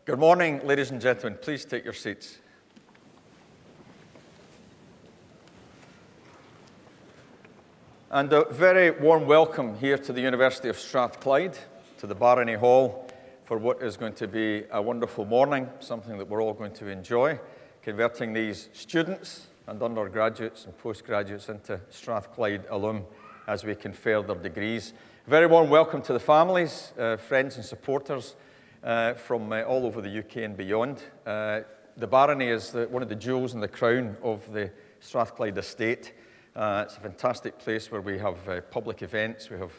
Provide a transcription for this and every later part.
Good morning, ladies and gentlemen. Please take your seats. And a very warm welcome here to the University of Strathclyde, to the Barony Hall, for what is going to be a wonderful morning, something that we're all going to enjoy, converting these students and undergraduates and postgraduates into Strathclyde alum as we confer their degrees. A very warm welcome to the families, friends and supporters from all over the UK and beyond. The Barony is one of the jewels in the crown of the Strathclyde estate. It's a fantastic place where we have public events, we have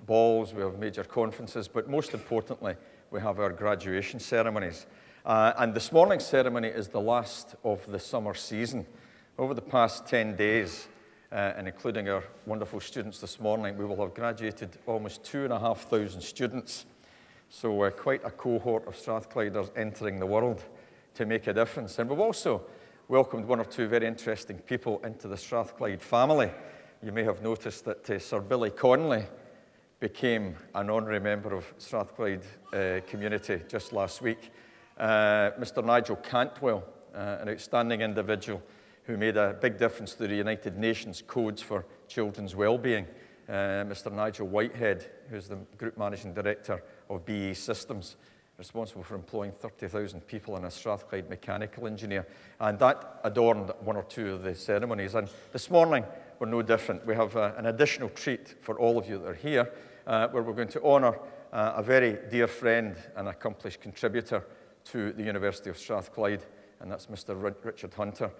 balls, we have major conferences, but most importantly, we have our graduation ceremonies. And this morning's ceremony is the last of the summer season. Over the past 10 days, and including our wonderful students this morning, we will have graduated almost 2,500 students. So quite a cohort of Strathclyders entering the world to make a difference. And we've also welcomed one or two very interesting people into the Strathclyde family. You may have noticed that Sir Billy Connolly became an honorary member of Strathclyde community just last week. Mr. Nigel Cantwell, an outstanding individual who made a big difference to the United Nations codes for children's well-being. Mr. Nigel Whitehead, who's the Group Managing Director of BAE Systems, responsible for employing 30,000 people, and a Strathclyde mechanical engineer. And that adorned one or two of the ceremonies. And this morning, we're no different. We have an additional treat for all of you that are here, where we're going to honour a very dear friend and accomplished contributor to the University of Strathclyde, and that's Mr. Richard Hunter,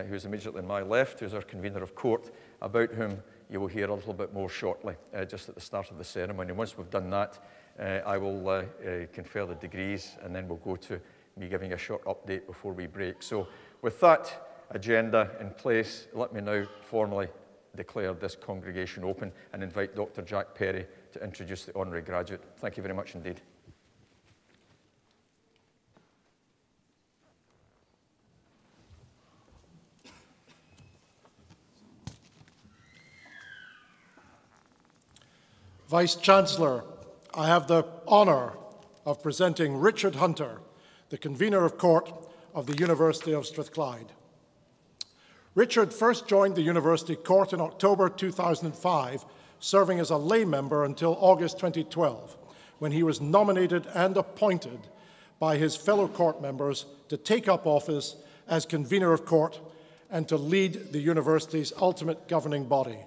who's immediately on my left, who's our convener of court, about whom you will hear a little bit more shortly, just at the start of the ceremony. And once we've done that, I will confer the degrees, and then we'll go to me giving a short update before we break. So with that agenda in place, let me now formally declare this congregation open and invite Dr. Jack Perry to introduce the honorary graduate. Thank you very much indeed. Vice-Chancellor, I have the honour of presenting Richard Hunter, the Convener of Court of the University of Strathclyde. Richard first joined the University Court in October 2005, serving as a lay member until August 2012, when he was nominated and appointed by his fellow court members to take up office as Convener of Court and to lead the University's ultimate governing body.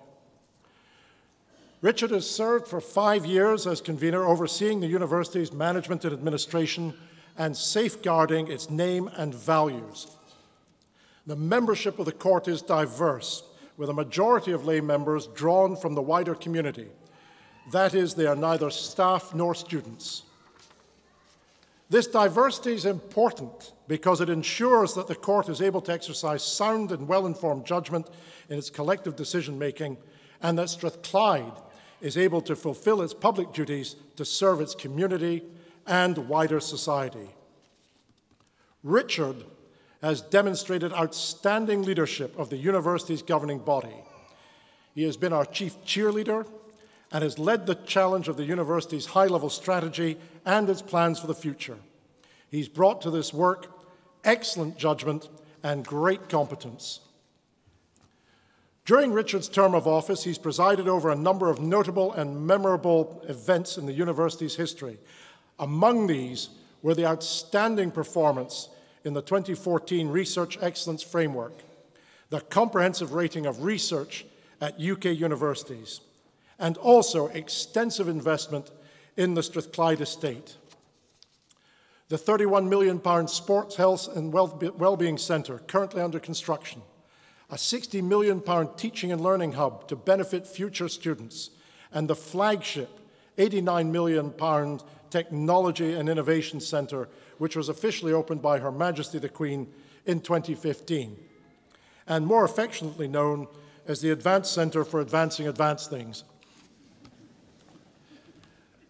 Richard has served for 5 years as convener, overseeing the university's management and administration and safeguarding its name and values. The membership of the court is diverse, with a majority of lay members drawn from the wider community. That is, they are neither staff nor students. This diversity is important because it ensures that the court is able to exercise sound and well-informed judgment in its collective decision-making, and that Strathclyde is able to fulfill its public duties to serve its community and wider society. Richard has demonstrated outstanding leadership of the university's governing body. He has been our chief cheerleader and has led the challenge of the university's high-level strategy and its plans for the future. He's brought to this work excellent judgment and great competence. During Richard's term of office, he's presided over a number of notable and memorable events in the university's history. Among these were the outstanding performance in the 2014 Research Excellence Framework, the comprehensive rating of research at UK universities, and also extensive investment in the Strathclyde estate. The £31 million Sports, Health and Wellbeing Centre, currently under construction, a £60 million teaching and learning hub to benefit future students, and the flagship £89 million Technology and Innovation Centre, which was officially opened by Her Majesty the Queen in 2015, and more affectionately known as the Advanced Centre for Advancing Advanced Things.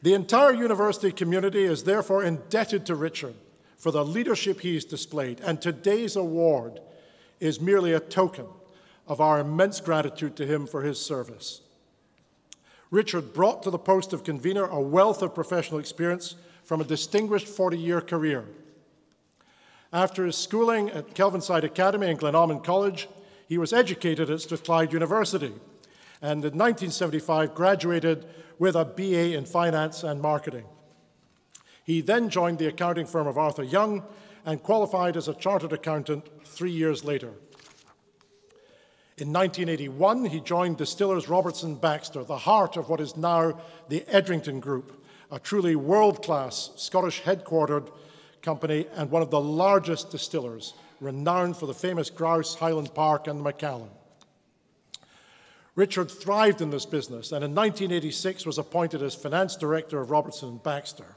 The entire university community is therefore indebted to Richard for the leadership he's displayed, and today's award is merely a token of our immense gratitude to him for his service. Richard brought to the post of convener a wealth of professional experience from a distinguished 40-year career. After his schooling at Kelvinside Academy and Glenormand College, he was educated at Strathclyde University, and in 1975 graduated with a BA in Finance and Marketing. He then joined the accounting firm of Arthur Young and qualified as a chartered accountant 3 years later. In 1981, he joined Distillers Robertson Baxter, the heart of what is now the Edrington Group, a truly world-class Scottish headquartered company and one of the largest distillers, renowned for the famous Grouse, Highland Park, and the Macallan. Richard thrived in this business and in 1986 was appointed as finance director of Robertson Baxter.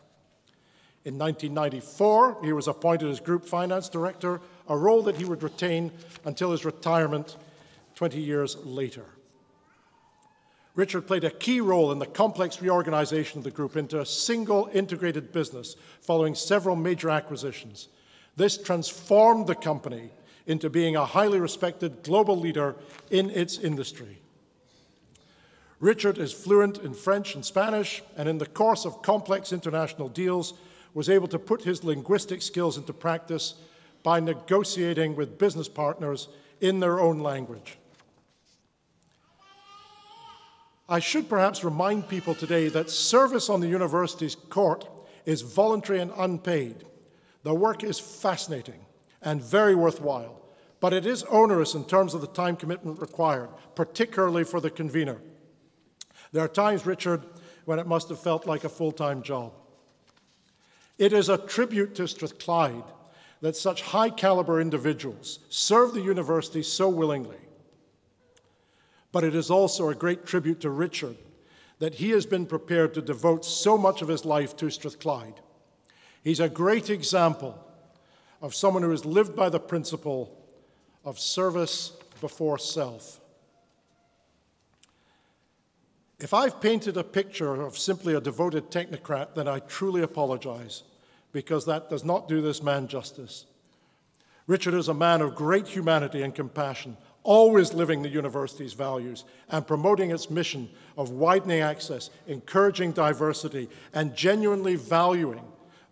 In 1994, he was appointed as group finance director, a role that he would retain until his retirement 20 years later. Richard played a key role in the complex reorganization of the group into a single integrated business following several major acquisitions. This transformed the company into being a highly respected global leader in its industry. Richard is fluent in French and Spanish, and in the course of complex international deals, was able to put his linguistic skills into practice by negotiating with business partners in their own language. I should perhaps remind people today that service on the university's court is voluntary and unpaid. The work is fascinating and very worthwhile, but it is onerous in terms of the time commitment required, particularly for the convener. There are times, Richard, when it must have felt like a full-time job. It is a tribute to Strathclyde that such high-caliber individuals serve the university so willingly. But it is also a great tribute to Richard that he has been prepared to devote so much of his life to Strathclyde. He's a great example of someone who has lived by the principle of service before self. If I've painted a picture of simply a devoted technocrat, then I truly apologize, because that does not do this man justice. Richard is a man of great humanity and compassion, always living the university's values and promoting its mission of widening access, encouraging diversity, and genuinely valuing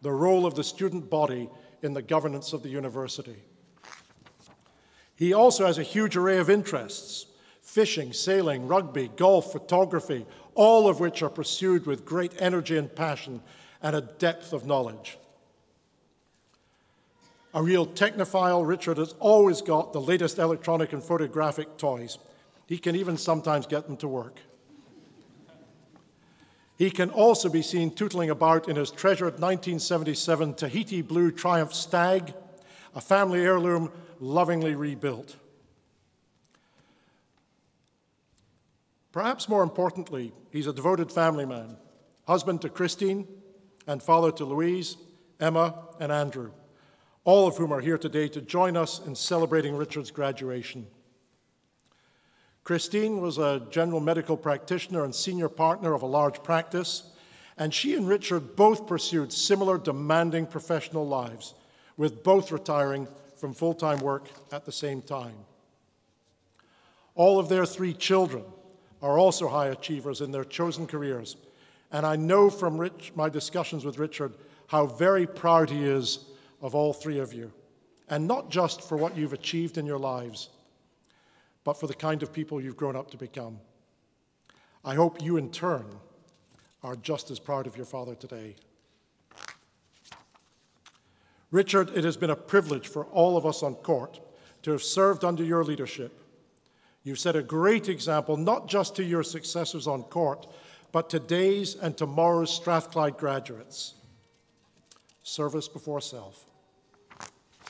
the role of the student body in the governance of the university. He also has a huge array of interests: fishing, sailing, rugby, golf, photography, all of which are pursued with great energy and passion and a depth of knowledge. A real technophile, Richard has always got the latest electronic and photographic toys. He can even sometimes get them to work. He can also be seen tootling about in his treasured 1977 Tahiti Blue Triumph Stag, a family heirloom lovingly rebuilt. Perhaps more importantly, he's a devoted family man, husband to Christine and father to Louise, Emma, and Andrew, all of whom are here today to join us in celebrating Richard's graduation. Christine was a general medical practitioner and senior partner of a large practice, and she and Richard both pursued similar demanding professional lives, with both retiring from full-time work at the same time. All of their 3 children are also high achievers in their chosen careers, and I know from my discussions with Richard how very proud he is of all 3 of you, and not just for what you've achieved in your lives, but for the kind of people you've grown up to become. I hope you, in turn, are just as proud of your father today. Richard, it has been a privilege for all of us on court to have served under your leadership. You've set a great example, not just to your successors on court, but today's and tomorrow's Strathclyde graduates. Service before self.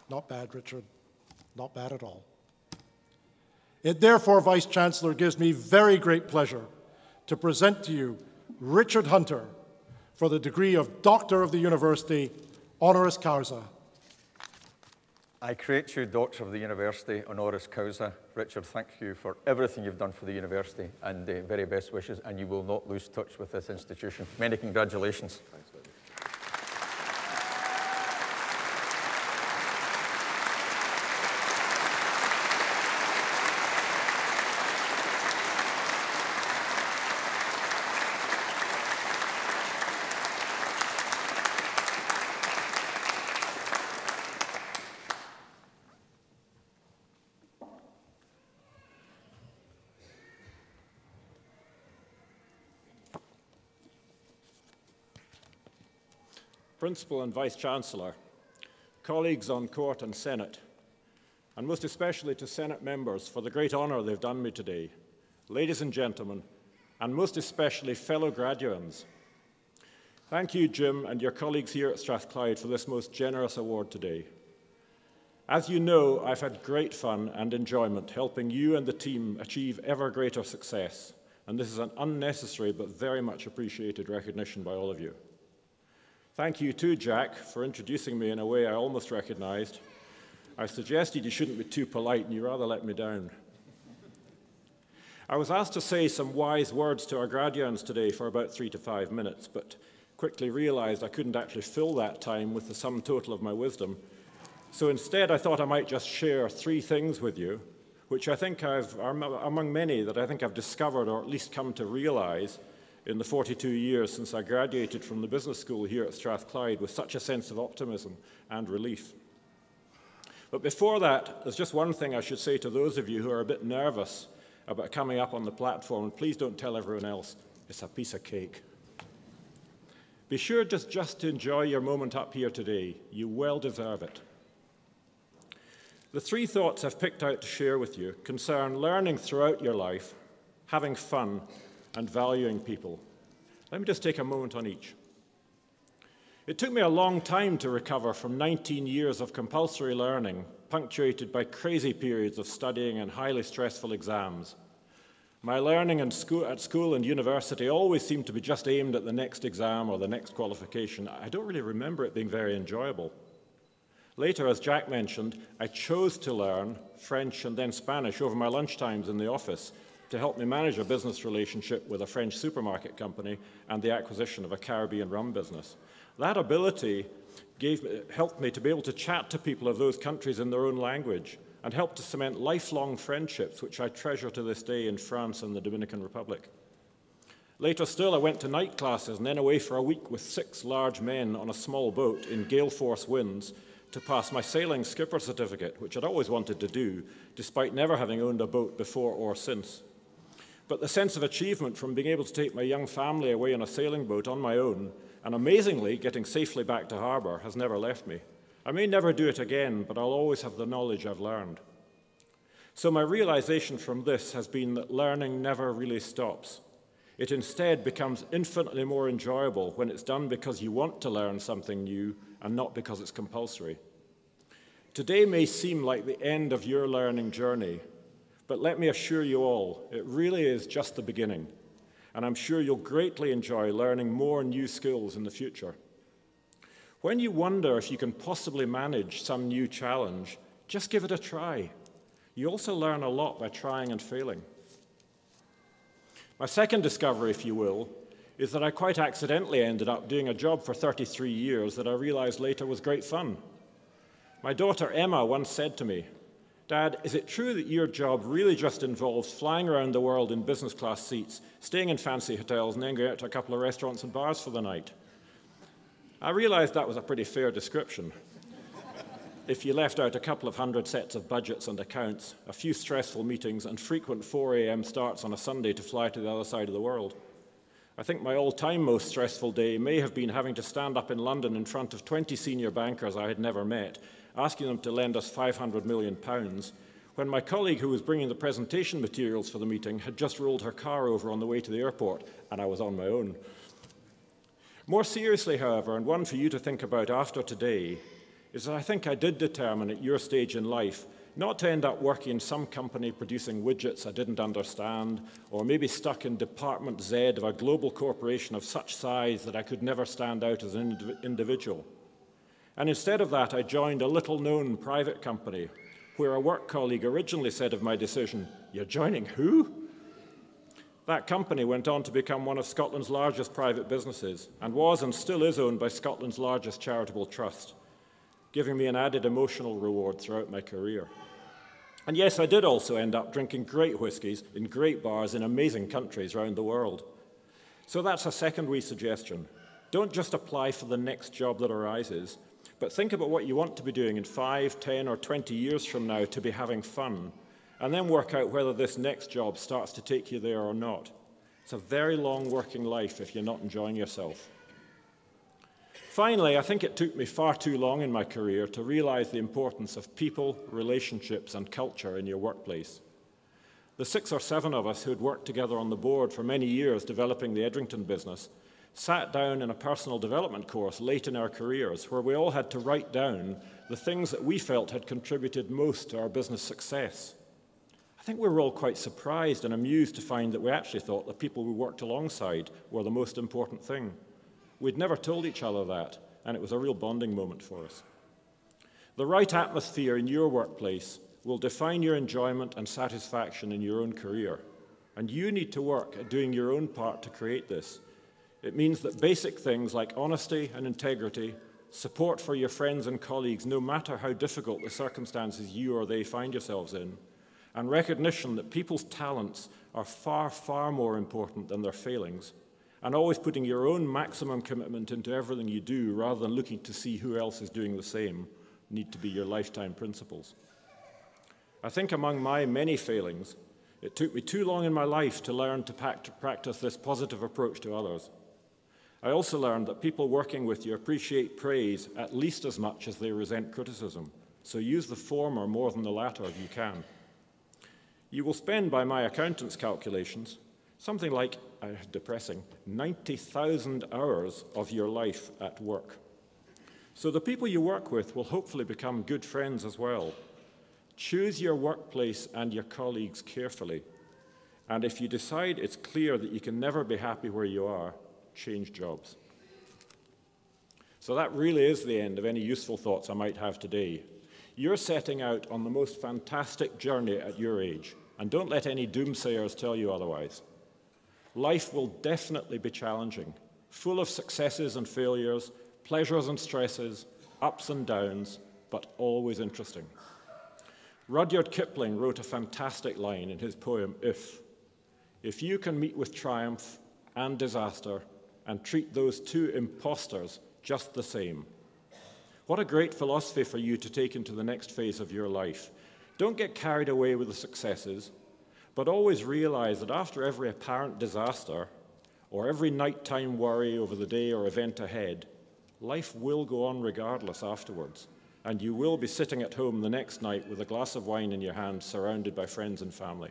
Not bad, Richard. Not bad at all. It therefore, Vice-Chancellor, gives me very great pleasure to present to you Richard Hunter for the degree of Doctor of the University, honoris causa. I create you Doctor of the University, honoris causa. Richard, thank you for everything you've done for the university, and the very best wishes, and you will not lose touch with this institution. Many congratulations. Thanks, buddy. Principal and Vice-Chancellor, colleagues on Court and Senate, and most especially to Senate members for the great honour they've done me today, ladies and gentlemen, and most especially fellow graduands. Thank you, Jim, and your colleagues here at Strathclyde for this most generous award today. As you know, I've had great fun and enjoyment helping you and the team achieve ever greater success, and this is an unnecessary but very much appreciated recognition by all of you. Thank you too, Jack, for introducing me in a way I almost recognised. I suggested you shouldn't be too polite and you rather let me down. I was asked to say some wise words to our graduands today for about 3 to 5 minutes, but quickly realised I couldn't actually fill that time with the sum total of my wisdom. So instead, I thought I might just share 3 things with you, which I think are among many that I think I've discovered or at least come to realise in the 42 years since I graduated from the business school here at Strathclyde with such a sense of optimism and relief. But before that, there's just one thing I should say to those of you who are a bit nervous about coming up on the platform, and please don't tell everyone else, it's a piece of cake. Be sure just to enjoy your moment up here today. You well deserve it. The 3 thoughts I've picked out to share with you concern learning throughout your life, having fun, and valuing people. Let me just take a moment on each. It took me a long time to recover from 19 years of compulsory learning, punctuated by crazy periods of studying and highly stressful exams. My learning at school and university always seemed to be just aimed at the next exam or the next qualification. I don't really remember it being very enjoyable. Later, as Jack mentioned, I chose to learn French and then Spanish over my lunchtimes in the office to help me manage a business relationship with a French supermarket company and the acquisition of a Caribbean rum business. That ability helped me to be able to chat to people of those countries in their own language and helped to cement lifelong friendships, which I treasure to this day in France and the Dominican Republic. Later still, I went to night classes and then away for a week with 6 large men on a small boat in gale force winds to pass my sailing skipper certificate, which I'd always wanted to do, despite never having owned a boat before or since. But the sense of achievement from being able to take my young family away on a sailing boat on my own, and amazingly getting safely back to harbour, has never left me. I may never do it again, but I'll always have the knowledge I've learned. So my realisation from this has been that learning never really stops. It instead becomes infinitely more enjoyable when it's done because you want to learn something new and not because it's compulsory. Today may seem like the end of your learning journey, but let me assure you all, it really is just the beginning, and I'm sure you'll greatly enjoy learning more new skills in the future. When you wonder if you can possibly manage some new challenge, just give it a try. You also learn a lot by trying and failing. My second discovery, if you will, is that I quite accidentally ended up doing a job for 33 years that I realized later was great fun. My daughter Emma once said to me, "Dad, is it true that your job really just involves flying around the world in business class seats, staying in fancy hotels, and then going out to a couple of restaurants and bars for the night?" I realized that was a pretty fair description. If you left out a couple of 100 sets of budgets and accounts, a few stressful meetings, and frequent 4 a.m. starts on a Sunday to fly to the other side of the world. I think my all-time most stressful day may have been having to stand up in London in front of 20 senior bankers I had never met, asking them to lend us £500 million, when my colleague who was bringing the presentation materials for the meeting had just rolled her car over on the way to the airport, and I was on my own. More seriously, however, and one for you to think about after today, is that I think I did determine at your stage in life not to end up working in some company producing widgets I didn't understand, or maybe stuck in Department Z of a global corporation of such size that I could never stand out as an individual. And instead of that, I joined a little-known private company, where a work colleague originally said of my decision, "You're joining who?" That company went on to become one of Scotland's largest private businesses, and was and still is owned by Scotland's largest charitable trust, giving me an added emotional reward throughout my career. And yes, I did also end up drinking great whiskies in great bars in amazing countries around the world. So that's a second wee suggestion. Don't just apply for the next job that arises, but think about what you want to be doing in 5, 10, or 20 years from now to be having fun, and then work out whether this next job starts to take you there or not. It's a very long working life if you're not enjoying yourself. Finally, I think it took me far too long in my career to realize the importance of people, relationships, and culture in your workplace. The 6 or 7 of us who had worked together on the board for many years developing the Edrington business sat down in a personal development course late in our careers where we all had to write down the things that we felt had contributed most to our business success. I think we were all quite surprised and amused to find that we actually thought the people we worked alongside were the most important thing. We'd never told each other that, and it was a real bonding moment for us. The right atmosphere in your workplace will define your enjoyment and satisfaction in your own career, and you need to work at doing your own part to create this. It means that basic things like honesty and integrity, support for your friends and colleagues no matter how difficult the circumstances you or they find yourselves in, and recognition that people's talents are far, far more important than their failings, and always putting your own maximum commitment into everything you do rather than looking to see who else is doing the same need to be your lifetime principles. I think among my many failings, it took me too long in my life to learn to practice this positive approach to others. I also learned that people working with you appreciate praise at least as much as they resent criticism, so use the former more than the latter if you can. You will spend, by my accountant's calculations, something like, depressing, 90,000 hours of your life at work. So the people you work with will hopefully become good friends as well. Choose your workplace and your colleagues carefully. And if you decide it's clear that you can never be happy where you are, change jobs. So that really is the end of any useful thoughts I might have today. You're setting out on the most fantastic journey at your age, and don't let any doomsayers tell you otherwise. Life will definitely be challenging, full of successes and failures, pleasures and stresses, ups and downs, but always interesting. Rudyard Kipling wrote a fantastic line in his poem, If you can meet with triumph and disaster and treat those two impostors just the same. What a great philosophy for you to take into the next phase of your life. Don't get carried away with the successes, but always realize that after every apparent disaster or every nighttime worry over the day or event ahead, life will go on regardless afterwards, and you will be sitting at home the next night with a glass of wine in your hand, surrounded by friends and family.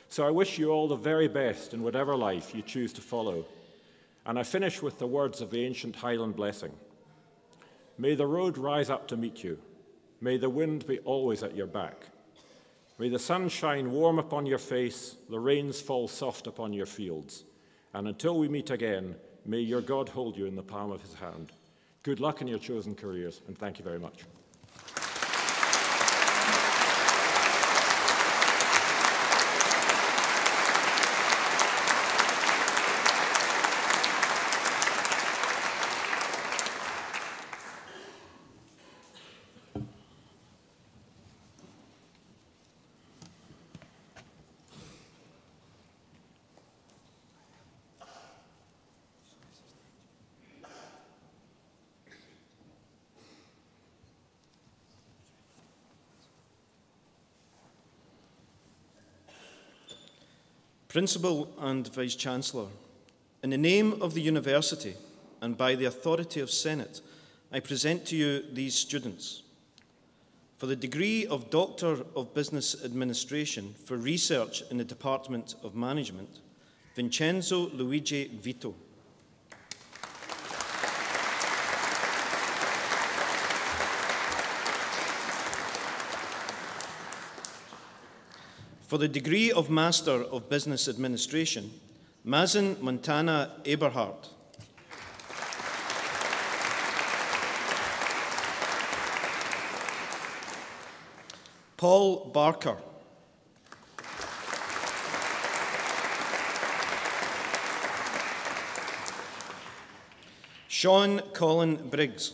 So I wish you all the very best in whatever life you choose to follow, and I finish with the words of the ancient Highland blessing. May the road rise up to meet you. May the wind be always at your back. May the sun shine warm upon your face, the rains fall soft upon your fields. And until we meet again, may your God hold you in the palm of his hand. Good luck in your chosen careers, and thank you very much. Principal and Vice-Chancellor, in the name of the University and by the authority of Senate, I present to you these students. For the degree of Doctor of Business Administration for research in the Department of Management, Vincenzo Luigi Vito. For the degree of Master of Business Administration, Mazen Montana Eberhardt. Paul Barker. Sean Colin Briggs.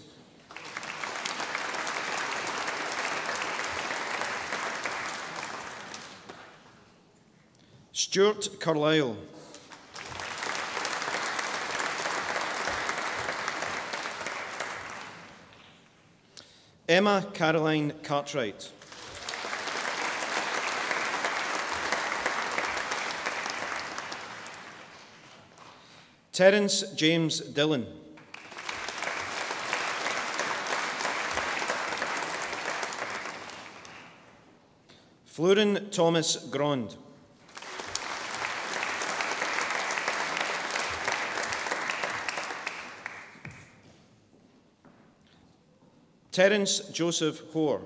Stuart Carlisle. Emma Caroline Cartwright. Terence James Dillon. Fleurin Thomas Grond. Terence Joseph Hoare.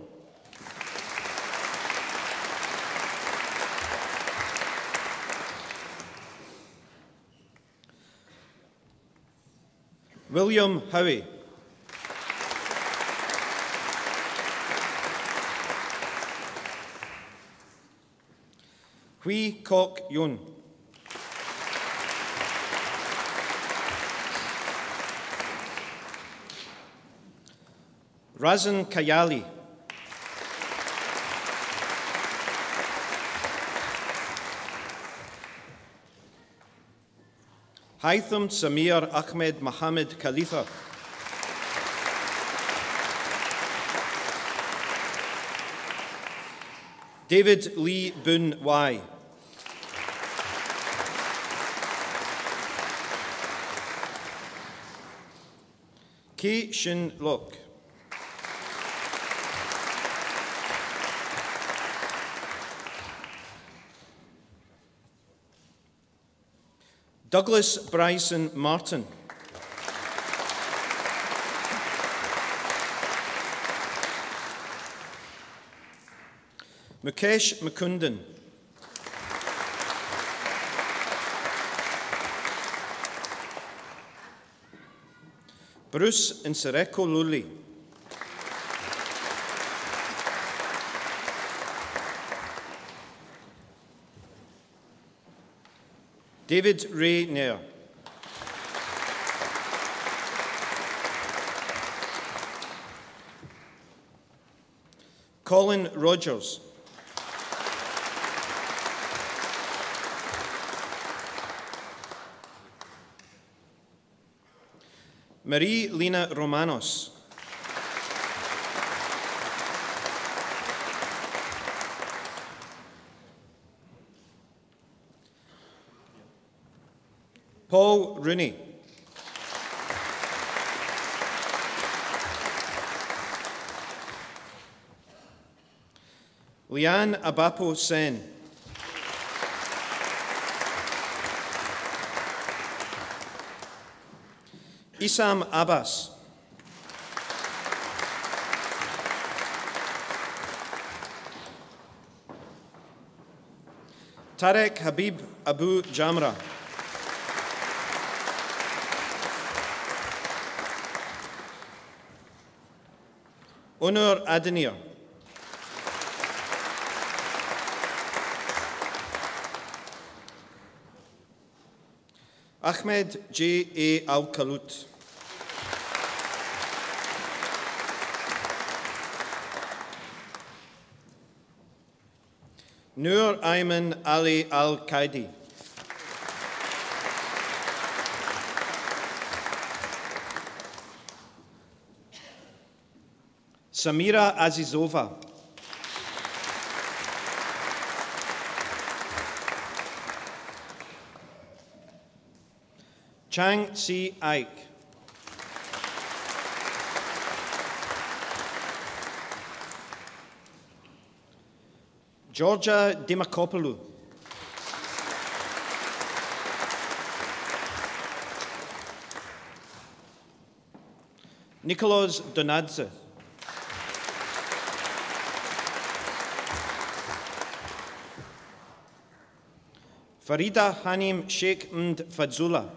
William Howie. Hui Kok Yun. Razan Kayali. Haitham Samir Ahmed Mohammed Khalifa. David Lee Boon Wai. Kei Shin Lok. Douglas Bryson Martin. Mukesh Mukundan. Bruce Nsereko Luli. David Ray Nair. Colin Rogers. Marie Lena Romanos. Paul Rooney. Liane Abapo Sen. Isam Abbas. Tarek Habib Abu Jamra. Onur Adenir. Ahmed J. A. Al-Kalut. Nur Ayman Ali Al-Qaidi. Samira Azizova. Chang Si Ike. Georgia Dimakopoulou. Nicholas Donadze. Farida Hanim Sheikh Md Fadzula.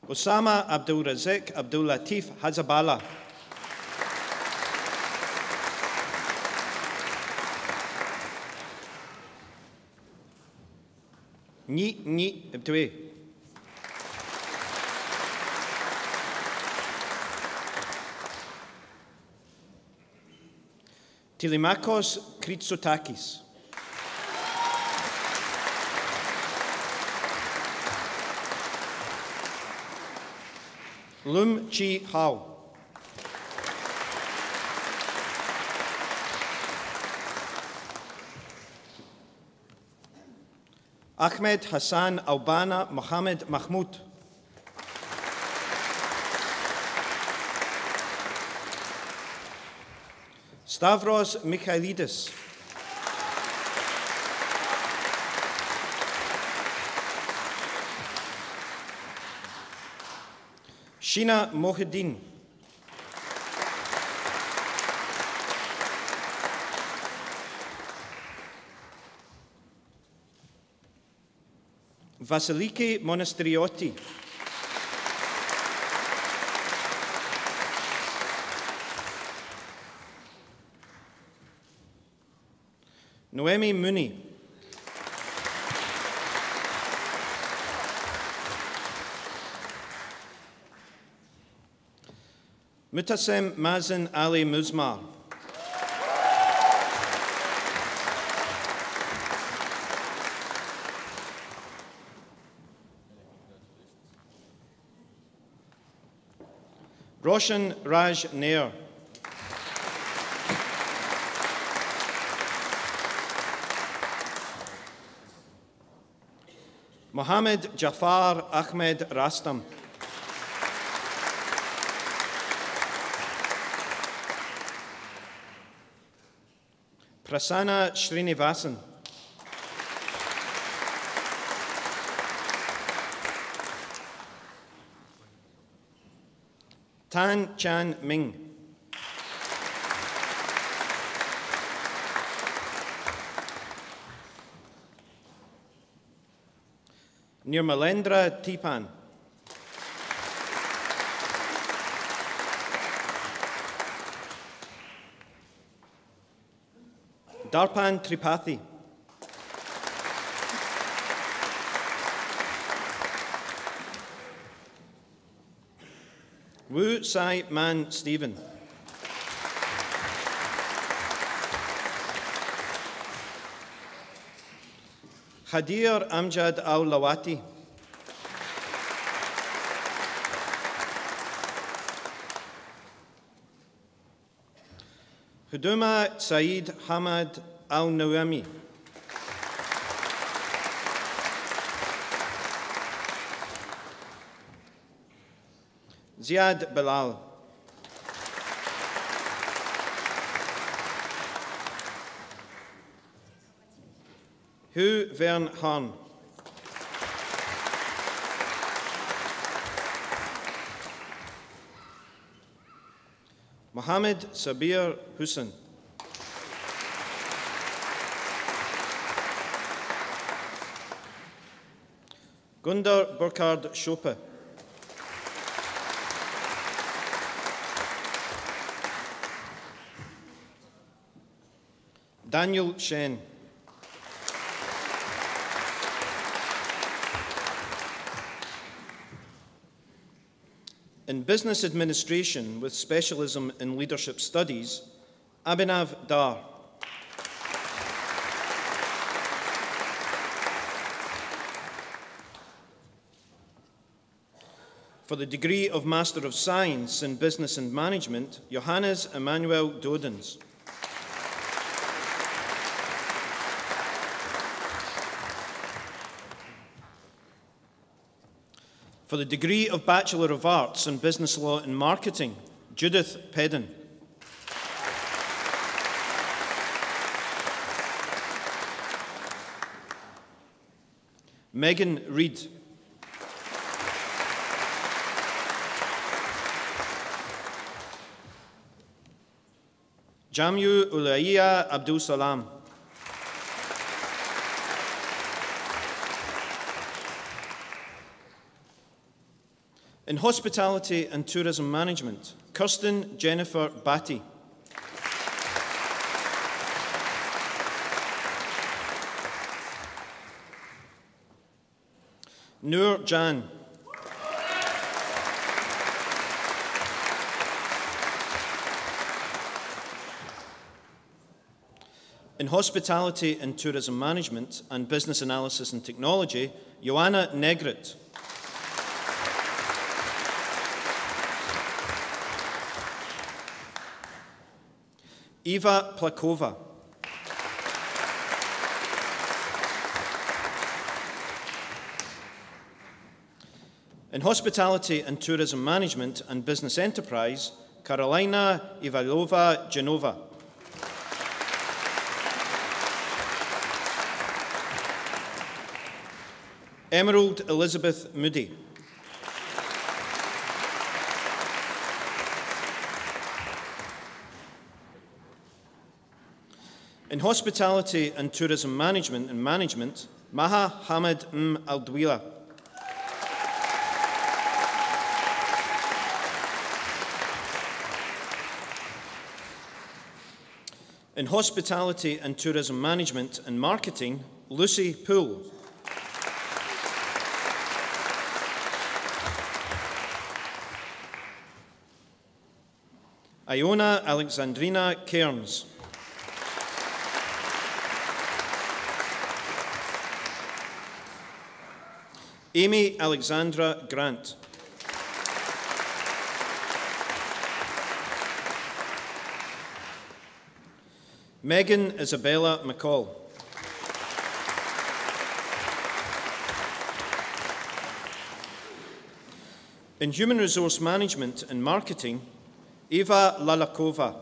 Osama Abdul Razak Abdul Latif Hazabala. Ni Abdue. Tilimakos Kritsotakis. Lum Chi Hao. Ahmed Hassan Albana Mohammed Mahmoud. Stavros Michailidis. Sheena Mohideen. Vasiliki Monasteriotti. Noemi Mooney. Mutasem Mazen Ali Muzmar. Roshan Raj Nair. Mohammed Jafar Ahmed Rastam. Prasanna Srinivasan. Tan Chan Ming. Nirmalendra Tipan. Darpan Tripathi. Wu Sai Man Stephen. Hadir Amjad Al-Lawati. Huduma Saeed Hamad Al-Nawami. Ziad Bilal. Hu Vern Han. Mohammed Sabir Hussain. Gundar Burkhard Schope. Daniel Shen. In Business Administration with specialism in Leadership Studies, Abhinav Dar. For the degree of Master of Science in Business and Management, Johannes Emmanuel Dodens. For the degree of Bachelor of Arts in Business Law and Marketing, Judith Pedden. Megan Reid. Jamyu Ulaiya Abdul Salam. In Hospitality and Tourism Management, Kirsten Jennifer Batty. Noor Jan. In Hospitality and Tourism Management and Business Analysis and Technology, Joanna Negret. Eva Plakova. In Hospitality and Tourism Management and Business Enterprise, Karolina Ivailova Genova. Emerald Elizabeth Moody. In Hospitality and Tourism Management, Maha Hamid Aldwila. In Hospitality and Tourism Management and Marketing, Lucy Poole. Iona Alexandrina Cairns. Amy Alexandra Grant. Megan Isabella McCall. In Human Resource Management and Marketing, Eva Lalakova.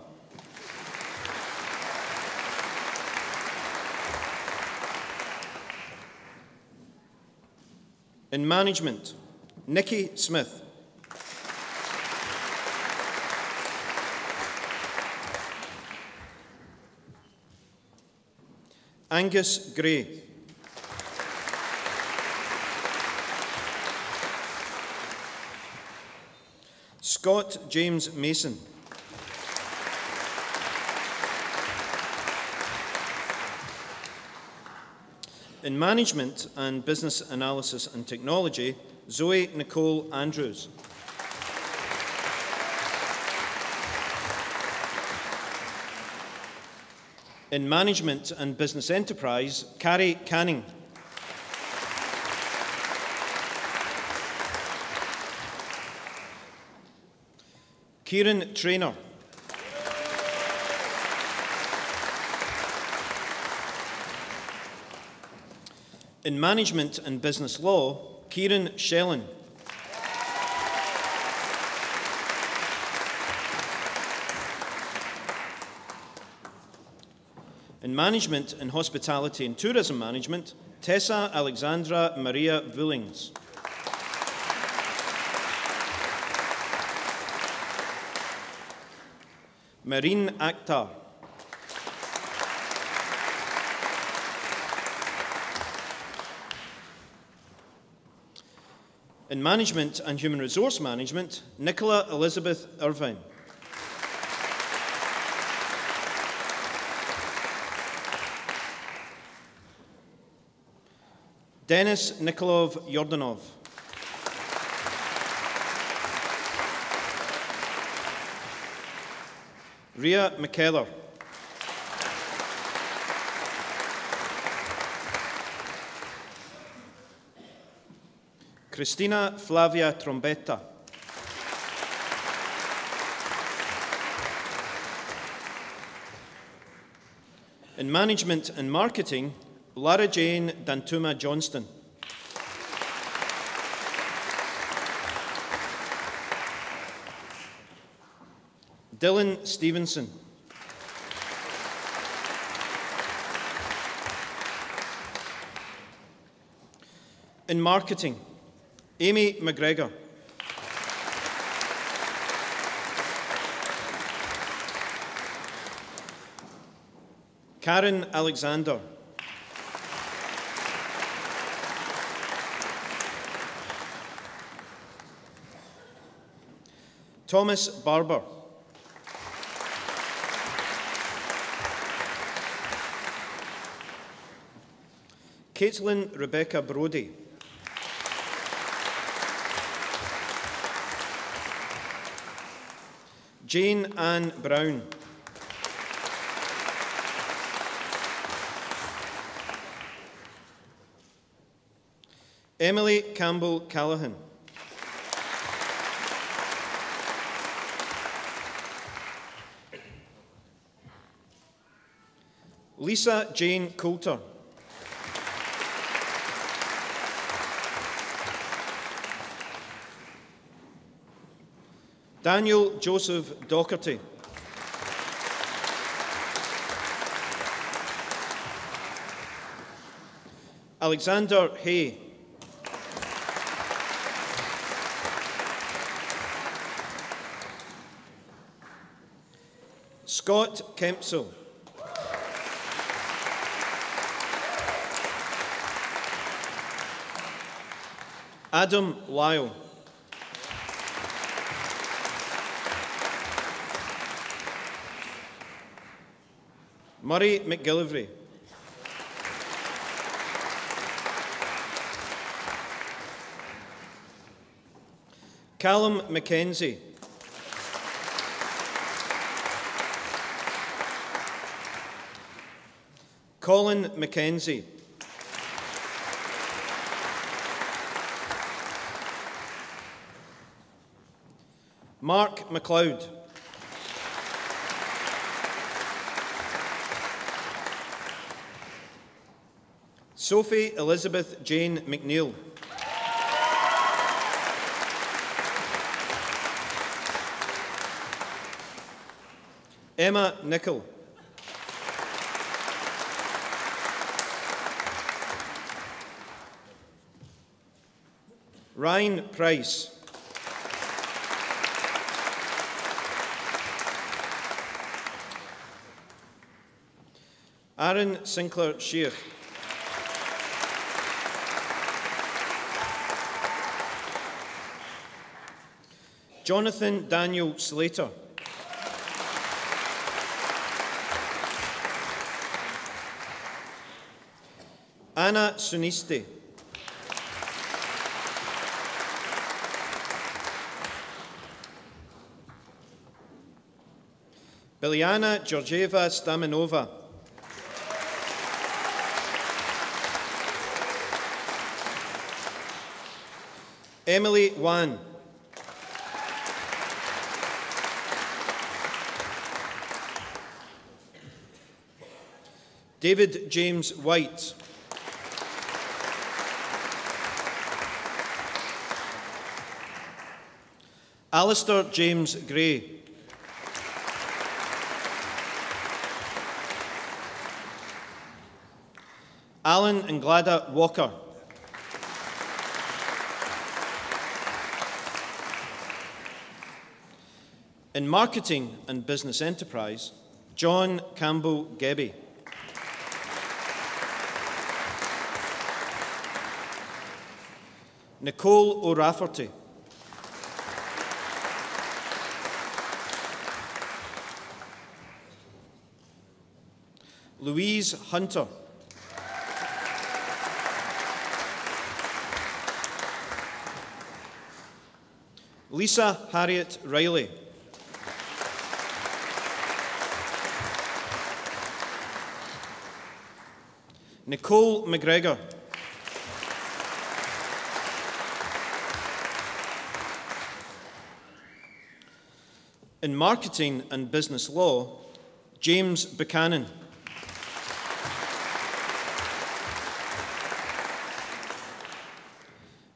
In Management, Nikki Smith. Angus Gray. Scott James Mason. In Management and Business Analysis and Technology, Zoe Nicole Andrews. In Management and Business Enterprise, Carrie Canning. Kieran Traynor. In Management and Business Law, Kieran Shellen. In Management and Hospitality and Tourism Management, Tessa Alexandra Maria Vullings. Marine Akhtar. In Management and Human Resource Management, Nicola Elizabeth Irvine. Denis Nikolov Yordanov. Ria McKellar. Cristina Flavia Trombetta. In Management and Marketing, Lara Jane Dantuma Johnston. Dylan Stevenson. In Marketing, Amy McGregor. Karen Alexander. Thomas Barber. Caitlin Rebecca Brody. Jane Ann Brown. Emily Campbell Callahan. Lisa Jane Coulter. Daniel Joseph Docherty. Alexander Hay. Scott Kempsell. Adam Lyle. Murray McGillivray. Callum Mackenzie. Colin Mackenzie. Mark MacLeod. Sophie Elizabeth Jane McNeil. Emma Nichol. Ryan Price. Aaron Sinclair Shear. Jonathan Daniel Slater. Anna Suniste. Biljana Georgieva Staminova. Emily Wan. David James White. Alistair James Gray. Alan Nglada Walker. In Marketing and Business Enterprise, John Campbell Gebby. Nicole O'Rafferty. Louise Hunter. Lisa Harriet Riley. Nicole McGregor. In Marketing and Business Law, James Buchanan.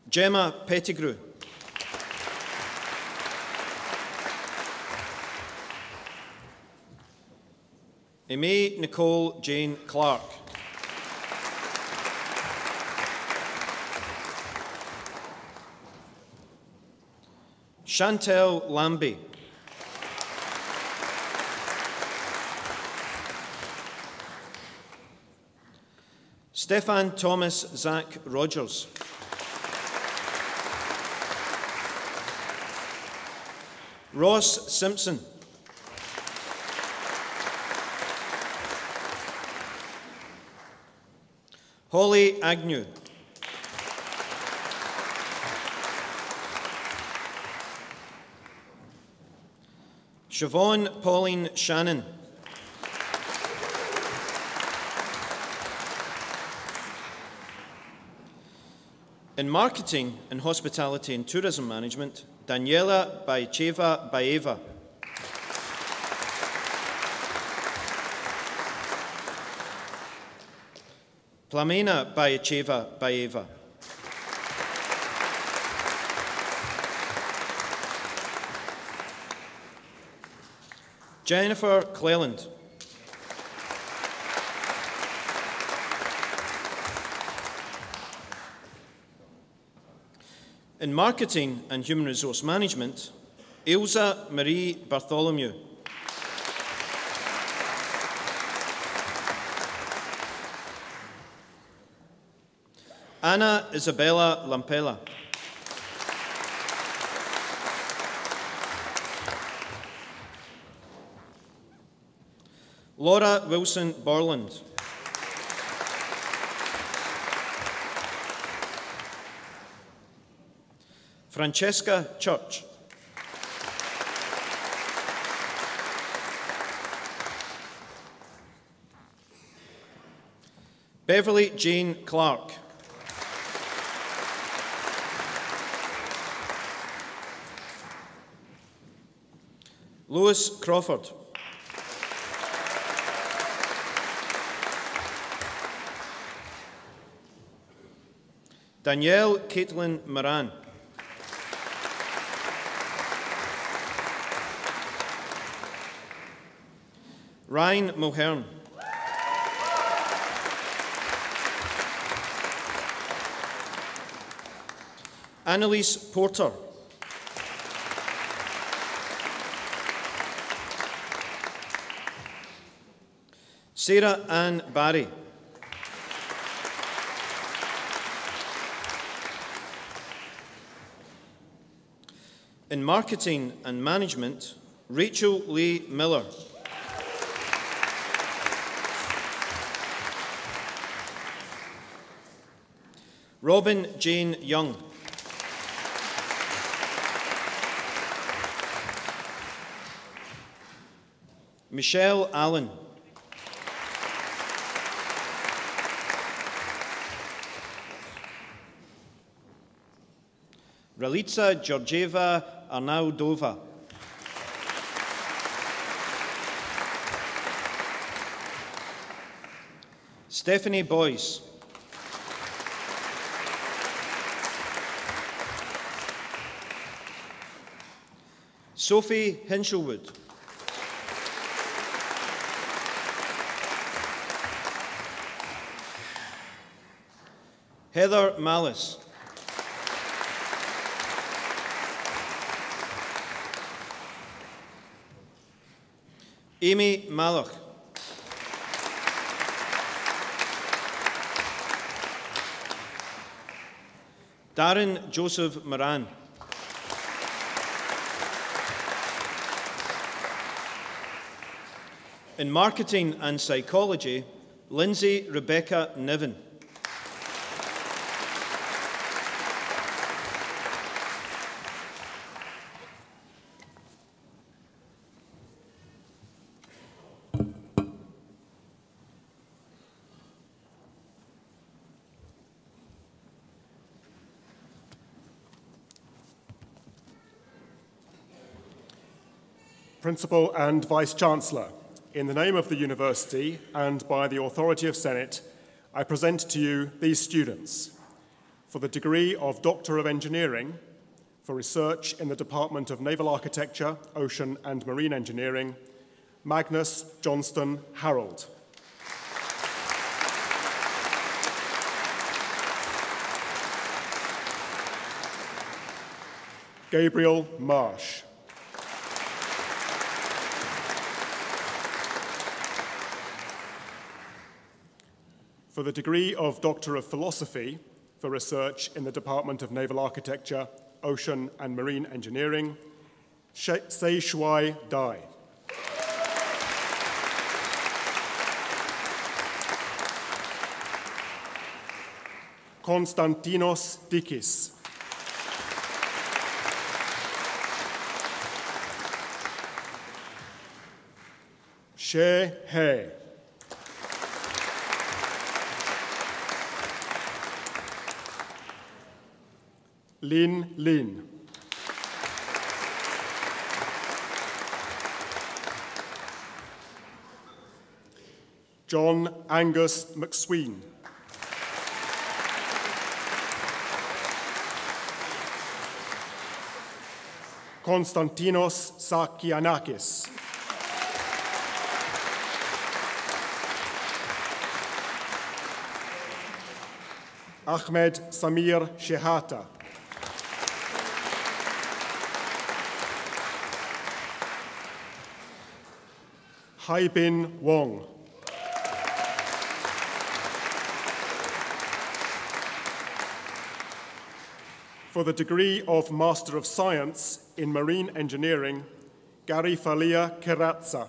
Gemma Pettigrew. Aimee Nicole Jane Clark. Chantel Lambie. Stefan Thomas Zach Rogers. Ross Simpson. Holly Agnew. Siobhan Pauline Shannon. In Marketing and Hospitality and Tourism Management, Daniela Baicheva Baeva. Plamena Baicheva Baeva. Jennifer Cleland. In Marketing and Human Resource Management, Ilsa Marie Bartholomew. Anna Isabella Lampella. Laura Wilson Borland. Francesca Church. Beverly Jane Clark. Lois Crawford. Danielle Caitlin Moran. Ryan Mulhern. Annalise Porter. Sarah Ann Barry. In marketing and management, Rachel Lee Miller. Robin Jane Young. Michelle Allen. Ralitza Georgieva Arnaudova. Stephanie Boyce. Sophie Hinshelwood. Heather Malice. Amy Malach. Darren Joseph Moran. In marketing and psychology, Lindsay Rebecca Niven. Principal and Vice-Chancellor, in the name of the University and by the authority of Senate, I present to you these students for the degree of Doctor of Engineering, for research in the Department of Naval Architecture, Ocean and Marine Engineering, Magnus Johnston Harold. Gabriel Marsh. For the degree of Doctor of Philosophy, for research in the Department of Naval Architecture, Ocean and Marine Engineering, Sei Shuai Dai. Konstantinos Dikis. She He. Lin Lin. John Angus McSween. Konstantinos Sakianakis. Ahmed Samir Shehata. Haibin Wong. For the degree of Master of Science in Marine Engineering, Garifalia Keratsa.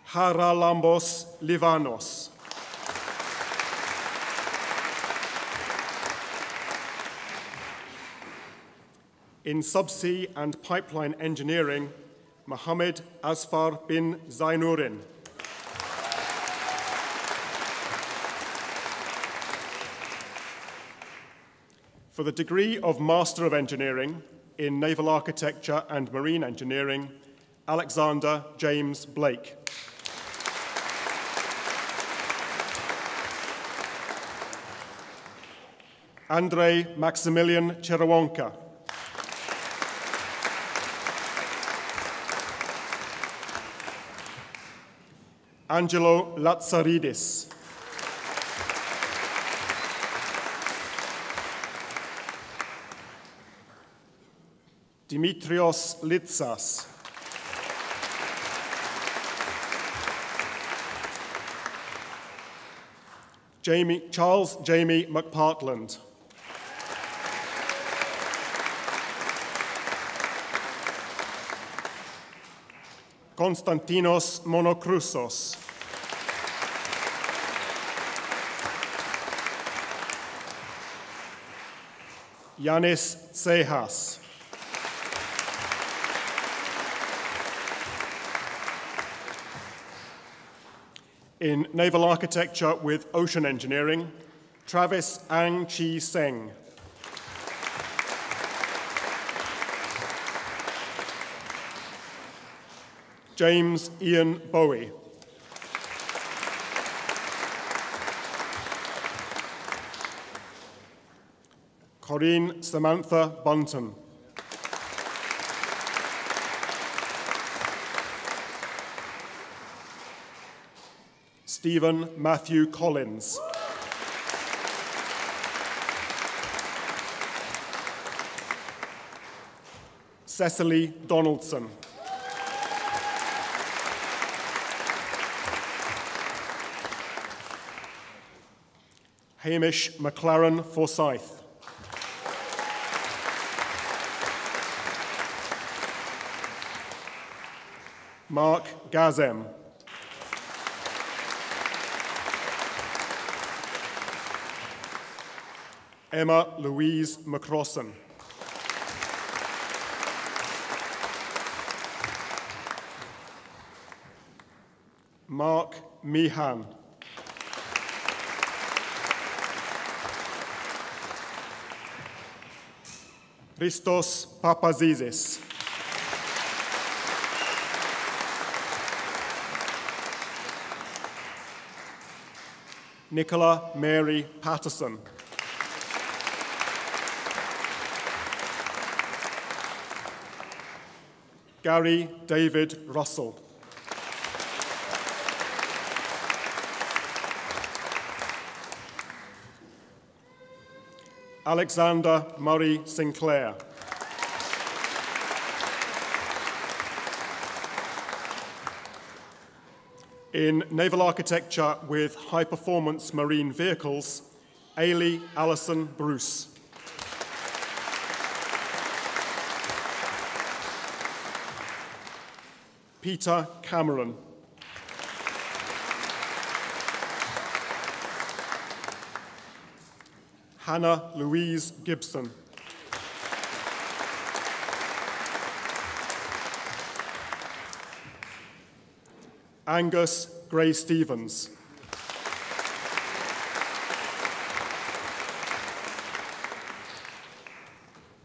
Haralambos Livanos. In Subsea and Pipeline Engineering, Mohammed Asfar bin Zainurin. For the degree of Master of Engineering in Naval Architecture and Marine Engineering, Alexander James Blake. Andrei Maximilian Cherwonka. Angelo Latsaridis. Dimitrios Litsas. Charles Jamie McPartland. Konstantinos Monokrousos. Yanis Tsehas. In Naval Architecture with Ocean Engineering, Travis Ang Chi Seng. James Ian Bowie. Corinne Samantha Bunton. Stephen Matthew Collins. Cecily Donaldson. Hamish McLaren Forsyth. Mark Gazem. Emma Louise McCrossan. Mark Meehan. Christos Papazizis. Nicola Mary Patterson. Gary David Russell. Alexander Murray Sinclair. In Naval Architecture with High Performance Marine Vehicles, Ailey Allison Bruce. Peter Cameron. Hannah Louise Gibson. Angus Gray Stevens.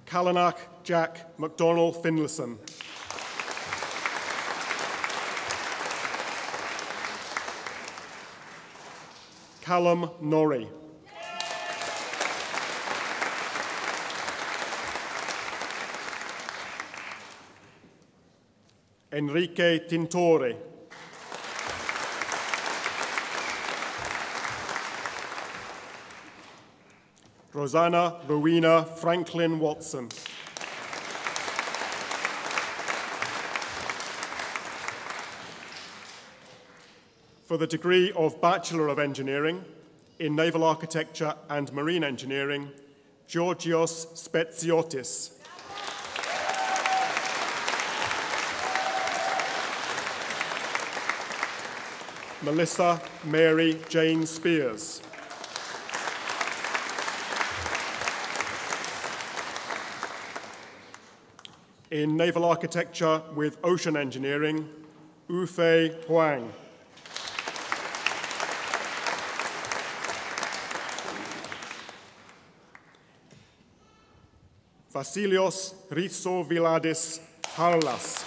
Kallanach Jack McDonnell Finlayson. Callum Norrie. Enrique Tintore. Rosanna Rowena Franklin Watson. For the degree of Bachelor of Engineering in Naval Architecture and Marine Engineering, Georgios Spetsiotis. Melissa Mary Jane Spears. In Naval Architecture with Ocean Engineering, Ufei Huang. Vasilios Ritsoviladis Harlas.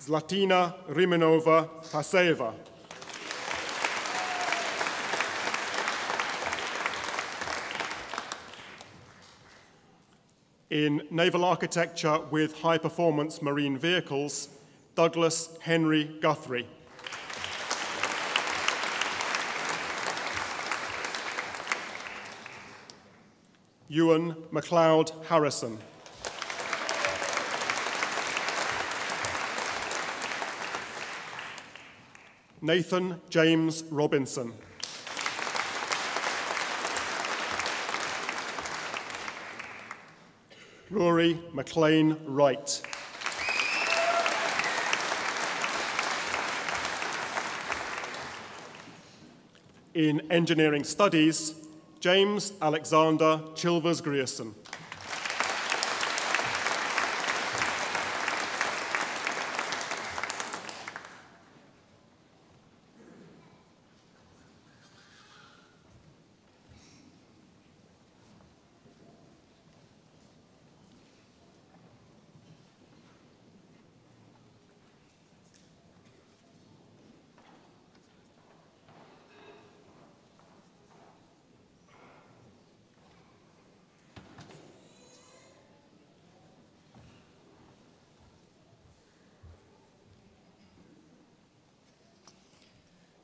Zlatina Rimenova Paseva. In Naval Architecture with High Performance Marine Vehicles, Douglas Henry Guthrie. Ewan MacLeod Harrison. Nathan James Robinson. Rory McLean Wright. In Engineering Studies, James Alexander Chilvers Grierson.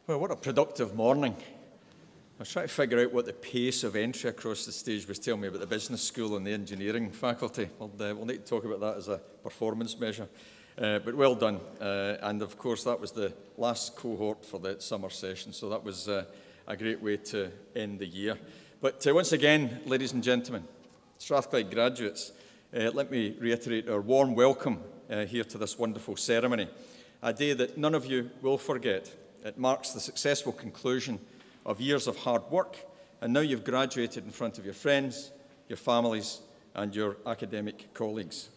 Well, what a productive morning. I was trying to figure out what the pace of entry across the stage was telling me about the business school and the engineering faculty. We'll need to talk about that as a performance measure. But well done. And of course, that was the last cohort for the summer session, so that was a great way to end the year. But once again, ladies and gentlemen, Strathclyde graduates, let me reiterate our warm welcome here to this wonderful ceremony, a day that none of you will forget. It marks the successful conclusion of years of hard work, and now you've graduated in front of your friends, your families, and your academic colleagues.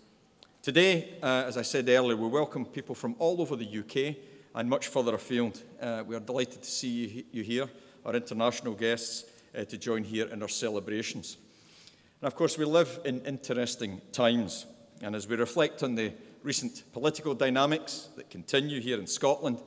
Today, as I said earlier, we welcome people from all over the UK and much further afield. We are delighted to see you here, our international guests, to join here in our celebrations. And of course, we live in interesting times, and as we reflect on the recent political dynamics that continue here in Scotland,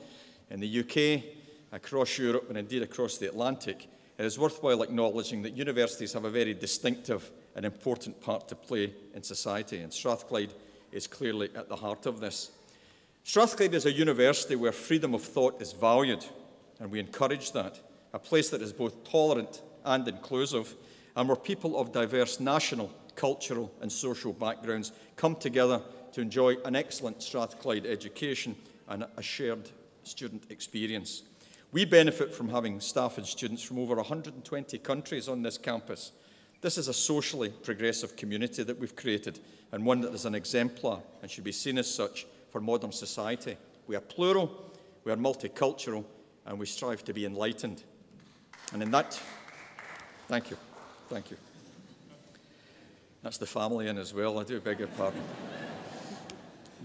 in the UK, across Europe, and indeed across the Atlantic, it is worthwhile acknowledging that universities have a very distinctive and important part to play in society, and Strathclyde is clearly at the heart of this. Strathclyde is a university where freedom of thought is valued, and we encourage that, a place that is both tolerant and inclusive, and where people of diverse national, cultural, and social backgrounds come together to enjoy an excellent Strathclyde education and a shared student experience. We benefit from having staff and students from over 120 countries on this campus. This is a socially progressive community that we've created, and one that is an exemplar and should be seen as such for modern society. We are plural, we are multicultural, and we strive to be enlightened. And in that, thank you. That's the family in as well, I do beg your pardon.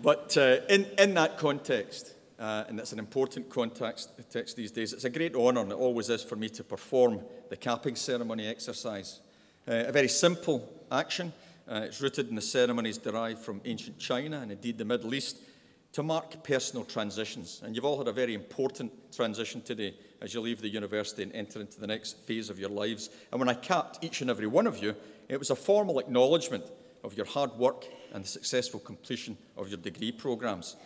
But in that context, and that's an important context these days, it's a great honour, and it always is, for me to perform the capping ceremony exercise. A very simple action. It's rooted in the ceremonies derived from ancient China and indeed the Middle East to mark personal transitions. And you've all had a very important transition today as you leave the university and enter into the next phase of your lives. And when I capped each and every one of you, it was a formal acknowledgement of your hard work and the successful completion of your degree programmes.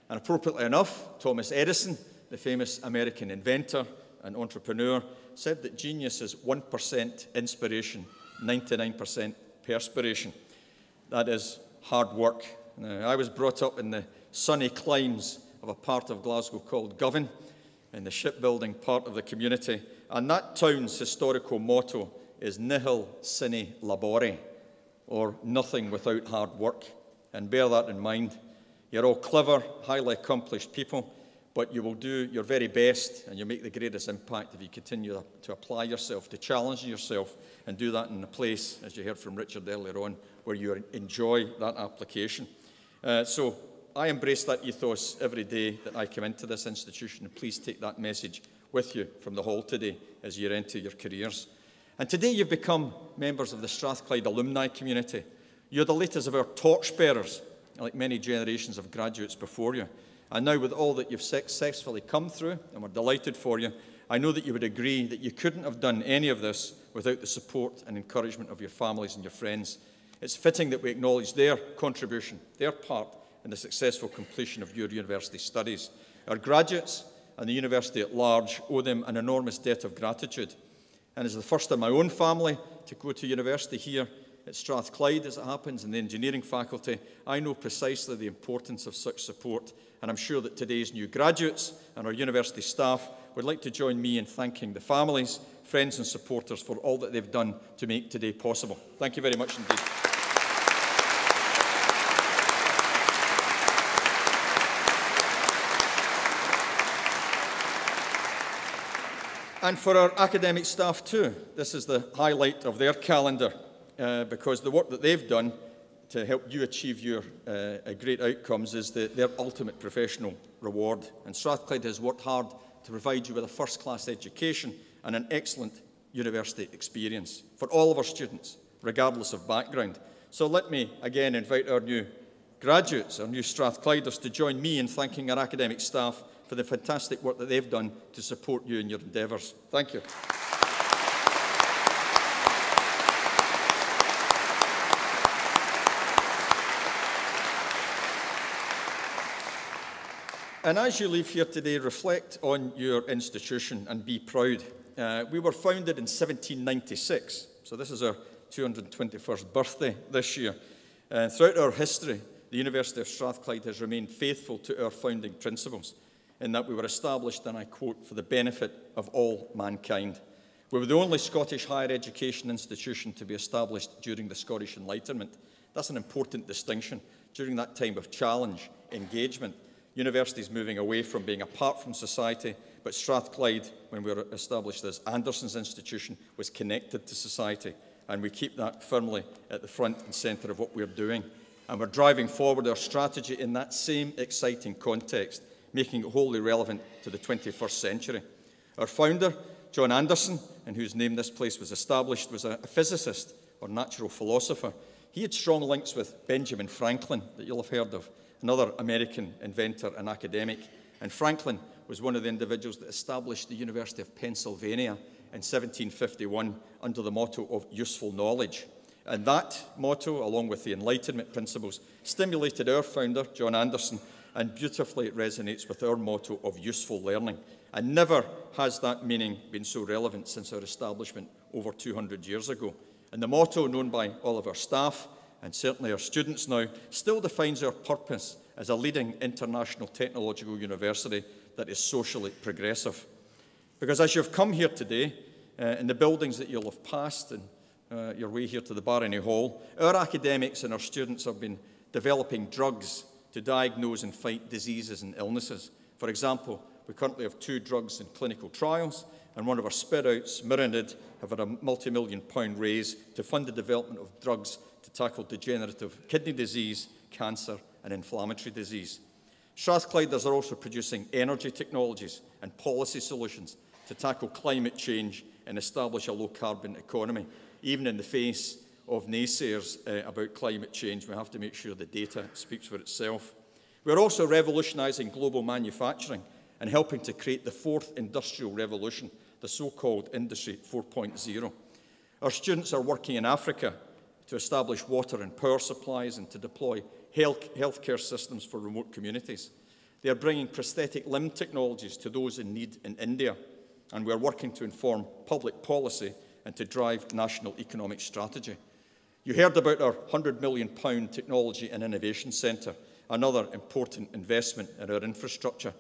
And appropriately enough, Thomas Edison, the famous American inventor and entrepreneur, said that genius is 1% inspiration, 99% perspiration. That is hard work, Now, I was brought up in the sunny climes of a part of Glasgow called Govan, in the shipbuilding part of the community, and that town's historical motto is nihil sine labore, or nothing without hard work. And bear that in mind. You're all clever, highly accomplished people, but you will do your very best and you'll make the greatest impact if you continue to apply yourself, to challenge yourself, and do that in a place, as you heard from Richard earlier on, where you enjoy that application. So I embrace that ethos every day that I come into this institution, and please take that message with you from the hall today as you enter your careers. And today you've become members of the Strathclyde alumni community. You're the latest of our torchbearers, like many generations of graduates before you. And now with all that you've successfully come through, and we're delighted for you, I know that you would agree that you couldn't have done any of this without the support and encouragement of your families and your friends. It's fitting that we acknowledge their contribution, their part in the successful completion of your university studies. Our graduates and the university at large owe them an enormous debt of gratitude. And as the first in my own family to go to university here at Strathclyde, as it happens, in the engineering faculty, I know precisely the importance of such support, and I'm sure that today's new graduates and our university staff would like to join me in thanking the families, friends and supporters for all that they've done to make today possible. Thank you very much indeed. And for our academic staff too, this is the highlight of their calendar, because the work that they've done to help you achieve your great outcomes is their ultimate professional reward. And Strathclyde has worked hard to provide you with a first-class education and an excellent university experience for all of our students, regardless of background. So let me again invite our new graduates, our new Strathclyders, to join me in thanking our academic staff for the fantastic work that they've done to support you in your endeavours. Thank you. And as you leave here today, reflect on your institution and be proud. We were founded in 1796, so this is our 221st birthday this year. Throughout our history, the University of Strathclyde has remained faithful to our founding principles, in that we were established, and I quote, for the benefit of all mankind. We were the only Scottish higher education institution to be established during the Scottish Enlightenment. That's an important distinction. During that time of challenge, engagement, universities moving away from being apart from society, but Strathclyde, when we were established as Anderson's institution, was connected to society, and we keep that firmly at the front and centre of what we're doing. And we're driving forward our strategy in that same exciting context, making it wholly relevant to the 21st century. Our founder, John Anderson, in whose name this place was established, was a physicist or natural philosopher. He had strong links with Benjamin Franklin, that you'll have heard of, another American inventor and academic. And Franklin was one of the individuals that established the University of Pennsylvania in 1751 under the motto of useful knowledge. And that motto, along with the Enlightenment principles, stimulated our founder, John Anderson, and beautifully it resonates with our motto of useful learning. And never has that meaning been so relevant since our establishment over 200 years ago. And the motto, known by all of our staff, and certainly our students now, still defines our purpose as a leading international technological university that is socially progressive. Because as you've come here today, in the buildings that you'll have passed and your way here to the Barony Hall, our academics and our students have been developing drugs to diagnose and fight diseases and illnesses. For example, we currently have 2 drugs in clinical trials, and one of our spit-outs, Mirinid, have had a multi-million-pound raise to fund the development of drugs to tackle degenerative kidney disease, cancer, and inflammatory disease. Strathclyders are also producing energy technologies and policy solutions to tackle climate change and establish a low-carbon economy. Even in the face of naysayers about climate change, we have to make sure the data speaks for itself. We're also revolutionising global manufacturing and helping to create the 4th industrial revolution, the so-called Industry 4.0. Our students are working in Africa to establish water and power supplies and to deploy healthcare systems for remote communities. They are bringing prosthetic limb technologies to those in need in India, and we are working to inform public policy and to drive national economic strategy. You heard about our £100 million Technology and Innovation Centre, another important investment in our infrastructure.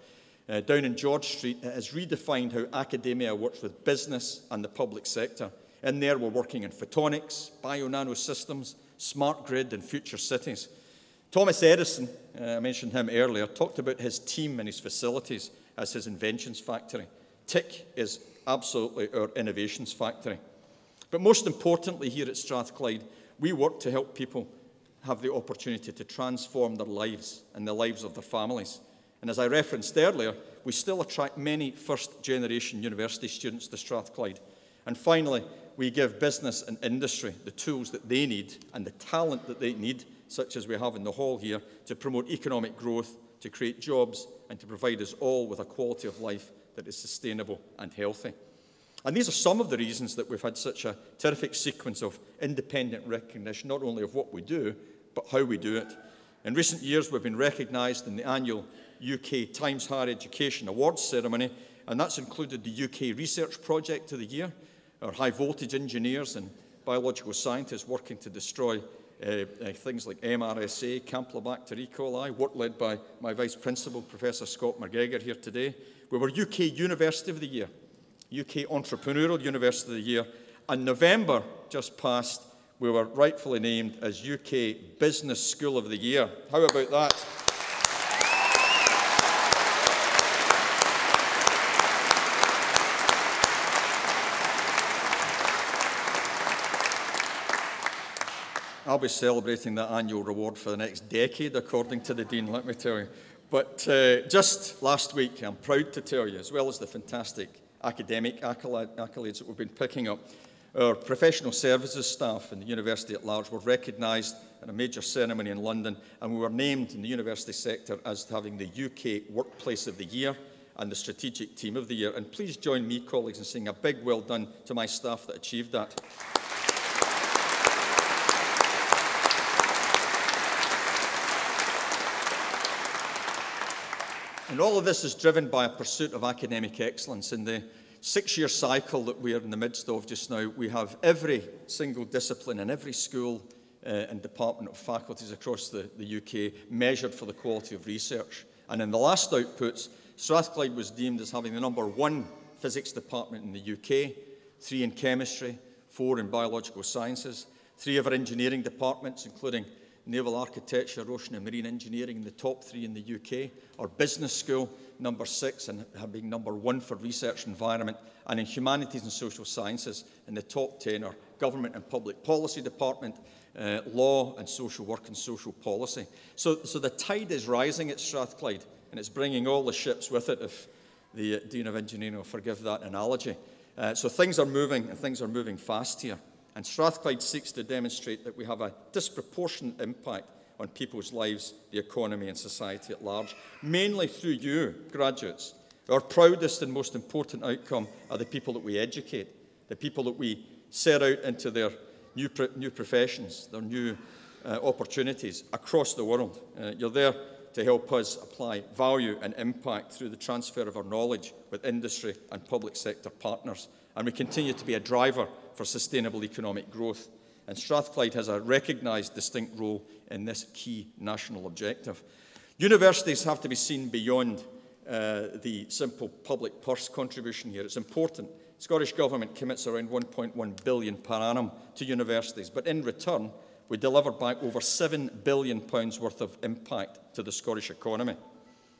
Down in George Street, it has redefined how academia works with business and the public sector. In there, we're working in photonics, bio-nano systems, smart grid and future cities. Thomas Edison, I mentioned him earlier, talked about his team and his facilities as his inventions factory. TIC is absolutely our innovations factory. But most importantly, here at Strathclyde, we work to help people have the opportunity to transform their lives and the lives of their families. And as I referenced earlier, we still attract many first-generation university students to Strathclyde. And finally, we give business and industry the tools that they need and the talent that they need, such as we have in the hall here, to promote economic growth, to create jobs, and to provide us all with a quality of life that is sustainable and healthy. And these are some of the reasons that we've had such a terrific sequence of independent recognition, not only of what we do, but how we do it. In recent years, we've been recognised in the annual UK Times Higher Education Awards ceremony, and that's included the UK Research Project of the Year, our high-voltage engineers and biological scientists working to destroy things like MRSA, Campylobacter E. coli, work led by my Vice Principal, Professor Scott McGregor, here today. We were UK University of the Year, UK Entrepreneurial University of the Year, and November just passed, we were rightfully named as UK Business School of the Year. How about that? I'll be celebrating that annual reward for the next decade, according to the Dean, let me tell you. But just last week, I'm proud to tell you, as well as the fantastic academic accolades that we've been picking up, our professional services staff in the university at large were recognised in a major ceremony in London, and we were named in the university sector as having the UK Workplace of the Year and the Strategic Team of the Year. And please join me, colleagues, in saying a big well done to my staff that achieved that. And all of this is driven by a pursuit of academic excellence. In the 6-year cycle that we are in the midst of just now, we have every single discipline in every school and department of faculties across the UK measured for the quality of research. And in the last outputs, Strathclyde was deemed as having the #1 physics department in the UK, 3 in chemistry, 4 in biological sciences, 3 of our engineering departments, including naval architecture, ocean and marine engineering, in the top 3 in the UK. Our business school, #6, and being #1 for research environment. And in humanities and social sciences, in the top 10 are government and public policy department, law and social work and social policy. So the tide is rising at Strathclyde, and it's bringing all the ships with it, if the Dean of Engineering will forgive that analogy. So things are moving, and things are moving fast here. And Strathclyde seeks to demonstrate that we have a disproportionate impact on people's lives, the economy and society at large, mainly through you, graduates. Our proudest and most important outcome are the people that we educate, the people that we set out into their new professions, their new opportunities across the world. You're there to help us apply value and impact through the transfer of our knowledge with industry and public sector partners. And we continue to be a driver for sustainable economic growth. And Strathclyde has a recognised distinct role in this key national objective. Universities have to be seen beyond the simple public purse contribution here. It's important. The Scottish Government commits around £1.1 billion per annum to universities, but in return, we deliver back over £7 billion worth of impact to the Scottish economy.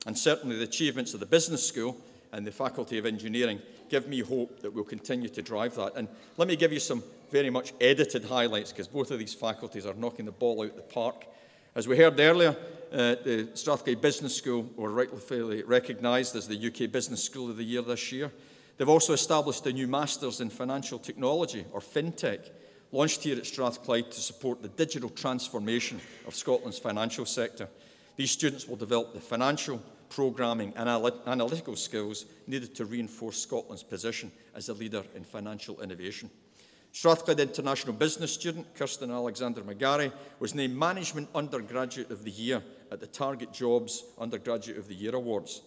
And certainly the achievements of the Business School and the Faculty of Engineering give me hope that we'll continue to drive that. And let me give you some very much edited highlights, because both of these faculties are knocking the ball out the park. As we heard earlier, the Strathclyde Business School were rightfully recognised as the UK Business School of the Year this year. They've also established a new Masters in Financial Technology, or FinTech, launched here at Strathclyde to support the digital transformation of Scotland's financial sector. These students will develop the financial, programming and analytical skills needed to reinforce Scotland's position as a leader in financial innovation. Strathclyde International Business student Kirsten Alexander McGarry was named Management Undergraduate of the Year at the Target Jobs Undergraduate of the Year Awards.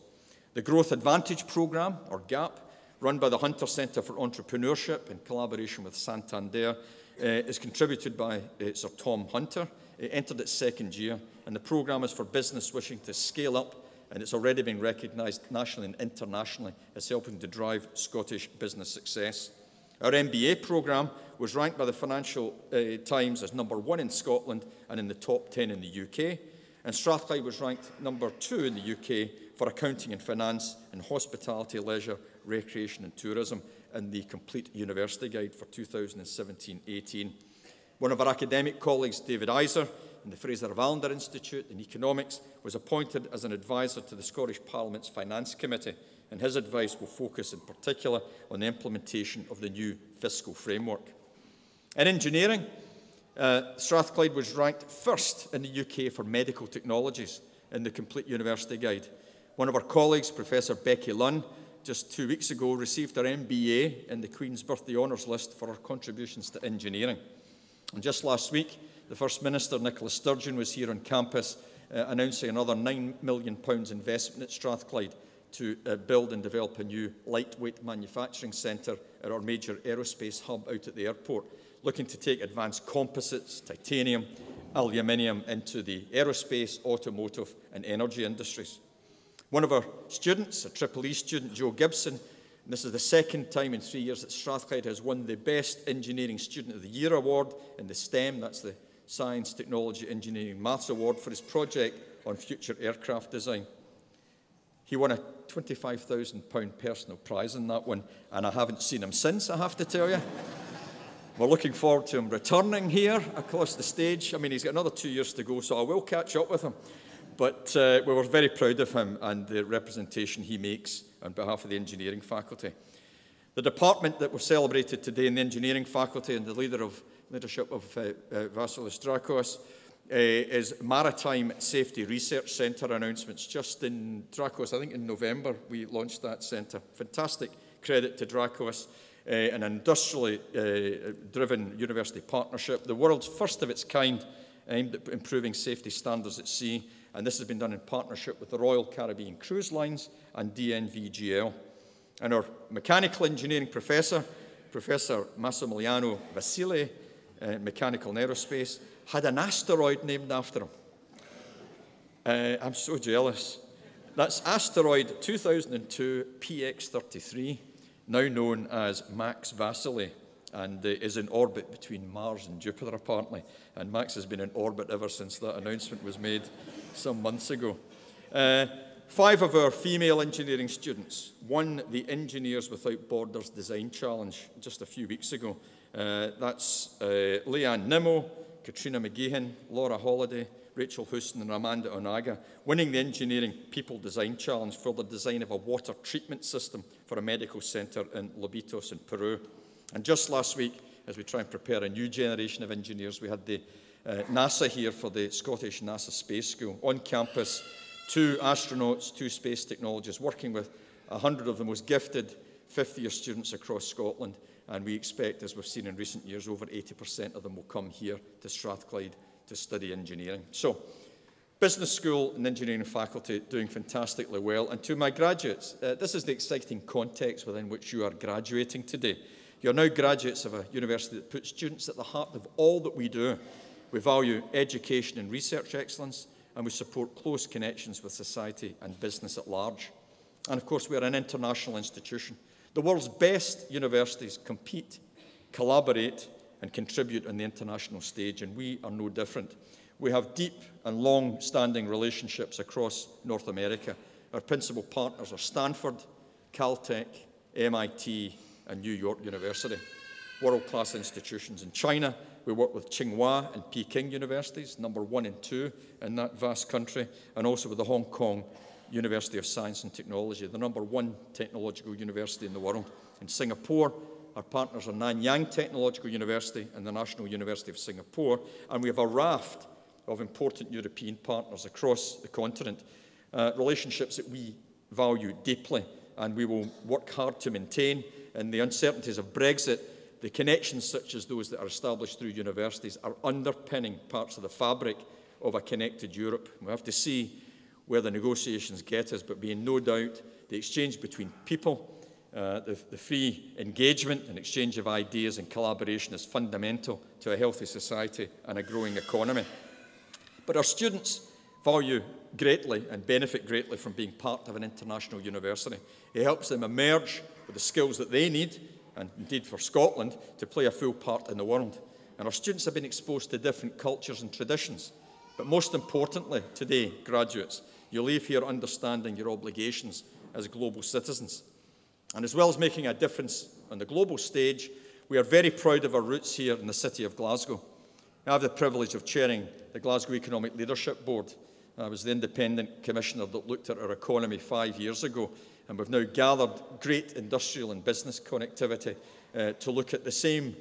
The Growth Advantage Programme, or GAP, run by the Hunter Centre for Entrepreneurship in collaboration with Santander, is contributed by Sir Tom Hunter. It entered its second year, and the programme is for business wishing to scale up, and it's already been recognised nationally and internationally as helping to drive Scottish business success. Our MBA programme was ranked by the Financial Times as #1 in Scotland and in the top 10 in the UK. And Strathclyde was ranked #2 in the UK for accounting and finance and hospitality, leisure, recreation and tourism in the Complete University Guide for 2017-18. One of our academic colleagues, David Iser, in the Fraser-Valander Institute in Economics, was appointed as an advisor to the Scottish Parliament's Finance Committee, and his advice will focus in particular on the implementation of the new fiscal framework. In engineering, Strathclyde was ranked first in the UK for medical technologies in the Complete University Guide. One of our colleagues, Professor Becky Lunn, just 2 weeks ago received her MBA in the Queen's Birthday Honours List for her contributions to engineering. And just last week, the First Minister, Nicola Sturgeon, was here on campus announcing another £9 million investment at Strathclyde to build and develop a new lightweight manufacturing centre at our major aerospace hub out at the airport, looking to take advanced composites, titanium, aluminium into the aerospace, automotive and energy industries. One of our students, a EEE student, Joe Gibson, and this is the second time in 3 years that Strathclyde has won the Best Engineering Student of the Year award in the STEM, that's the Science, Technology, Engineering, Maths award, for his project on future aircraft design. He won a £25,000 personal prize in that one, and I haven't seen him since, I have to tell you. We're looking forward to him returning here across the stage. I mean, he's got another 2 years to go, so I will catch up with him. But we were very proud of him and the representation he makes on behalf of the engineering faculty. The department that was celebrated today in the engineering faculty and the leadership of Vasilis Drakos is Maritime Safety Research Centre announcements. Just in Drakos, I think in November, we launched that centre. Fantastic credit to Drakos, an industrially driven university partnership, the world's first of its kind aimed at improving safety standards at sea. And this has been done in partnership with the Royal Caribbean Cruise Lines and DNVGL. And our mechanical engineering professor, Professor Massimiliano Vasile, mechanical and aerospace, had an asteroid named after him. I'm so jealous. That's asteroid 2002 PX33, now known as Max Vasile, and is in orbit between Mars and Jupiter, apparently. And Max has been in orbit ever since that announcement was made some months ago. 5 of our female engineering students won the Engineers Without Borders Design Challenge just a few weeks ago. That's Leanne Nimmo, Katrina McGeehan, Laura Holliday, Rachel Houston and Amanda Onaga, winning the Engineering People Design Challenge for the design of a water treatment system for a medical centre in Lobitos in Peru. And just last week, as we try and prepare a new generation of engineers, we had the NASA here for the Scottish NASA Space School. On campus, 2 astronauts, 2 space technologists, working with 100 of the most gifted fifth-year students across Scotland. And we expect, as we've seen in recent years, over 80% of them will come here to Strathclyde to study engineering. So, business school and engineering faculty doing fantastically well. And to my graduates, this is the exciting context within which you are graduating today. You're now graduates of a university that puts students at the heart of all that we do. We value education and research excellence, and we support close connections with society and business at large. And of course, we are an international institution. The world's best universities compete, collaborate, and contribute on the international stage, and we are no different. We have deep and long-standing relationships across North America. Our principal partners are Stanford, Caltech, MIT, and New York University. World-class institutions in China. We work with Tsinghua and Peking universities, #1 and 2 in that vast country, and also with the Hong Kong University of Science and Technology, the #1 technological university in the world. In Singapore, our partners are Nanyang Technological University and the National University of Singapore, and we have a raft of important European partners across the continent, relationships that we value deeply, and we will work hard to maintain. In the uncertainties of Brexit, the connections such as those that are established through universities are underpinning parts of the fabric of a connected Europe. We have to see where the negotiations get us, but be in no doubt the exchange between people The free engagement and exchange of ideas and collaboration is fundamental to a healthy society and a growing economy. But our students value greatly and benefit greatly from being part of an international university. It helps them emerge with the skills that they need, and indeed for Scotland, to play a full part in the world. And our students have been exposed to different cultures and traditions. But most importantly, today, graduates, you leave here understanding your obligations as global citizens. And as well as making a difference on the global stage, we are very proud of our roots here in the city of Glasgow. I have the privilege of chairing the Glasgow Economic Leadership Board. I was the independent commissioner that looked at our economy 5 years ago, and we've now gathered great industrial and business connectivity to look at the same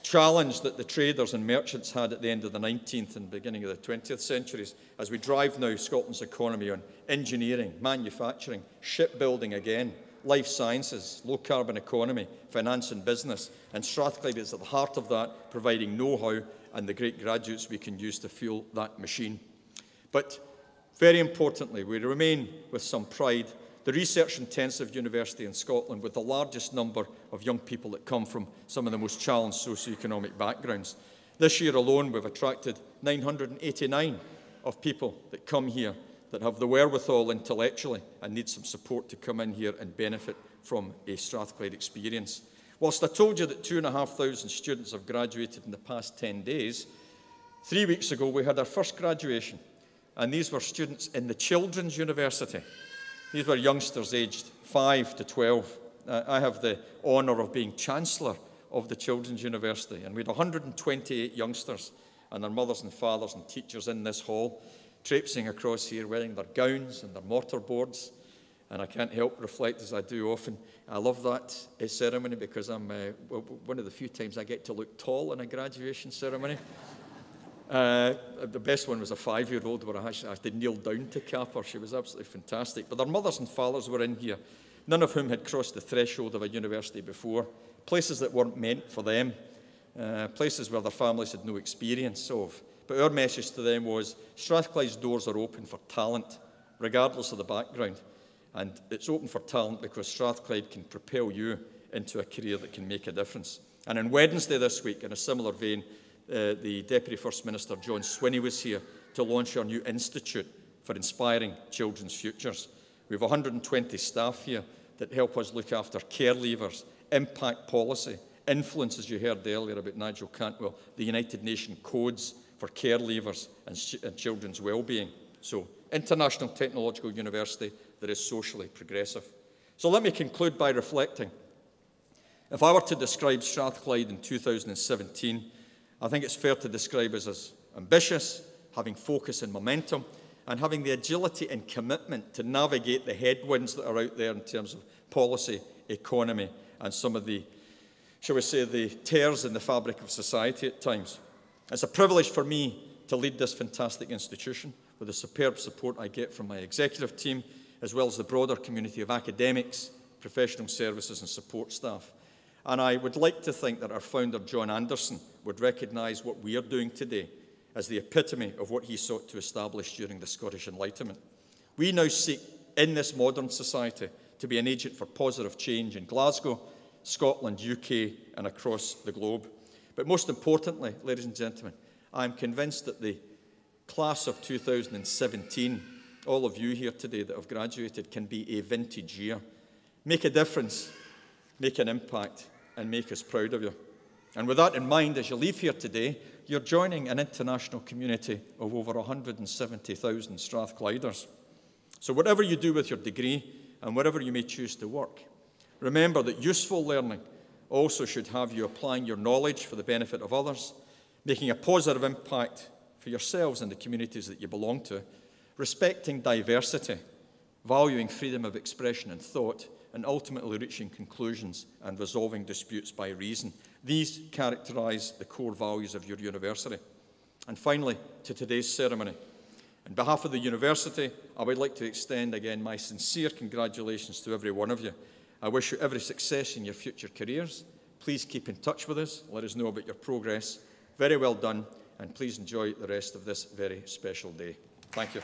challenge that the traders and merchants had at the end of the 19th and beginning of the 20th centuries, as we drive now Scotland's economy on engineering, manufacturing, shipbuilding again, life sciences, low-carbon economy, finance and business. And Strathclyde is at the heart of that, providing know-how and the great graduates we can use to fuel that machine. But very importantly, we remain with some pride the research-intensive university in Scotland with the largest number of young people that come from some of the most challenged socioeconomic backgrounds. This year alone, we've attracted 989 of people that come here that have the wherewithal intellectually and need some support to come in here and benefit from a Strathclyde experience. Whilst I told you that 2,500 students have graduated in the past 10 days, 3 weeks ago we had our first graduation, and these were students in the Children's University. These were youngsters aged 5 to 12. I have the honour of being Chancellor of the Children's University, and we had 128 youngsters and their mothers and fathers and teachers in this hall, traipsing across here wearing their gowns and their mortarboards. And I can't help reflect, as I do often, I love that ceremony because I'm one of the few times I get to look tall in a graduation ceremony. The best one was a 5-year-old where I had to kneel down to cap her. She was absolutely fantastic. But their mothers and fathers were in here, none of whom had crossed the threshold of a university before, places that weren't meant for them, places where their families had no experience of. But our message to them was, Strathclyde's doors are open for talent, regardless of the background. And it's open for talent because Strathclyde can propel you into a career that can make a difference. And on Wednesday this week, in a similar vein, the Deputy First Minister, John Swinney, was here to launch our new Institute for Inspiring Children's Futures. We have 120 staff here that help us look after care leavers, impact policy, influence, as you heard earlier about Nigel Cantwell, the United Nations codes for care leavers and children's well-being. So, international technological university that is socially progressive. So let me conclude by reflecting. If I were to describe Strathclyde in 2017, I think it's fair to describe us as ambitious, having focus and momentum, and having the agility and commitment to navigate the headwinds that are out there in terms of policy, economy, and some of the, shall we say, the tears in the fabric of society at times. It's a privilege for me to lead this fantastic institution with the superb support I get from my executive team, as well as the broader community of academics, professional services and support staff. And I would like to think that our founder, John Anderson, would recognise what we are doing today as the epitome of what he sought to establish during the Scottish Enlightenment. We now seek, in this modern society, to be an agent for positive change in Glasgow, Scotland, UK, and across the globe. But most importantly, ladies and gentlemen, I'm convinced that the class of 2017, all of you here today that have graduated, can be a vintage year. Make a difference, make an impact, and make us proud of you. And with that in mind, as you leave here today, you're joining an international community of over 170,000 Strathclyders. So whatever you do with your degree and wherever you may choose to work, remember that useful learning also should have you applying your knowledge for the benefit of others, making a positive impact for yourselves and the communities that you belong to, respecting diversity, valuing freedom of expression and thought, and ultimately reaching conclusions and resolving disputes by reason. These characterise the core values of your university. And finally, to today's ceremony. On behalf of the university, I would like to extend again my sincere congratulations to every one of you. I wish you every success in your future careers. Please keep in touch with us. Let us know about your progress. Very well done, and please enjoy the rest of this very special day. Thank you.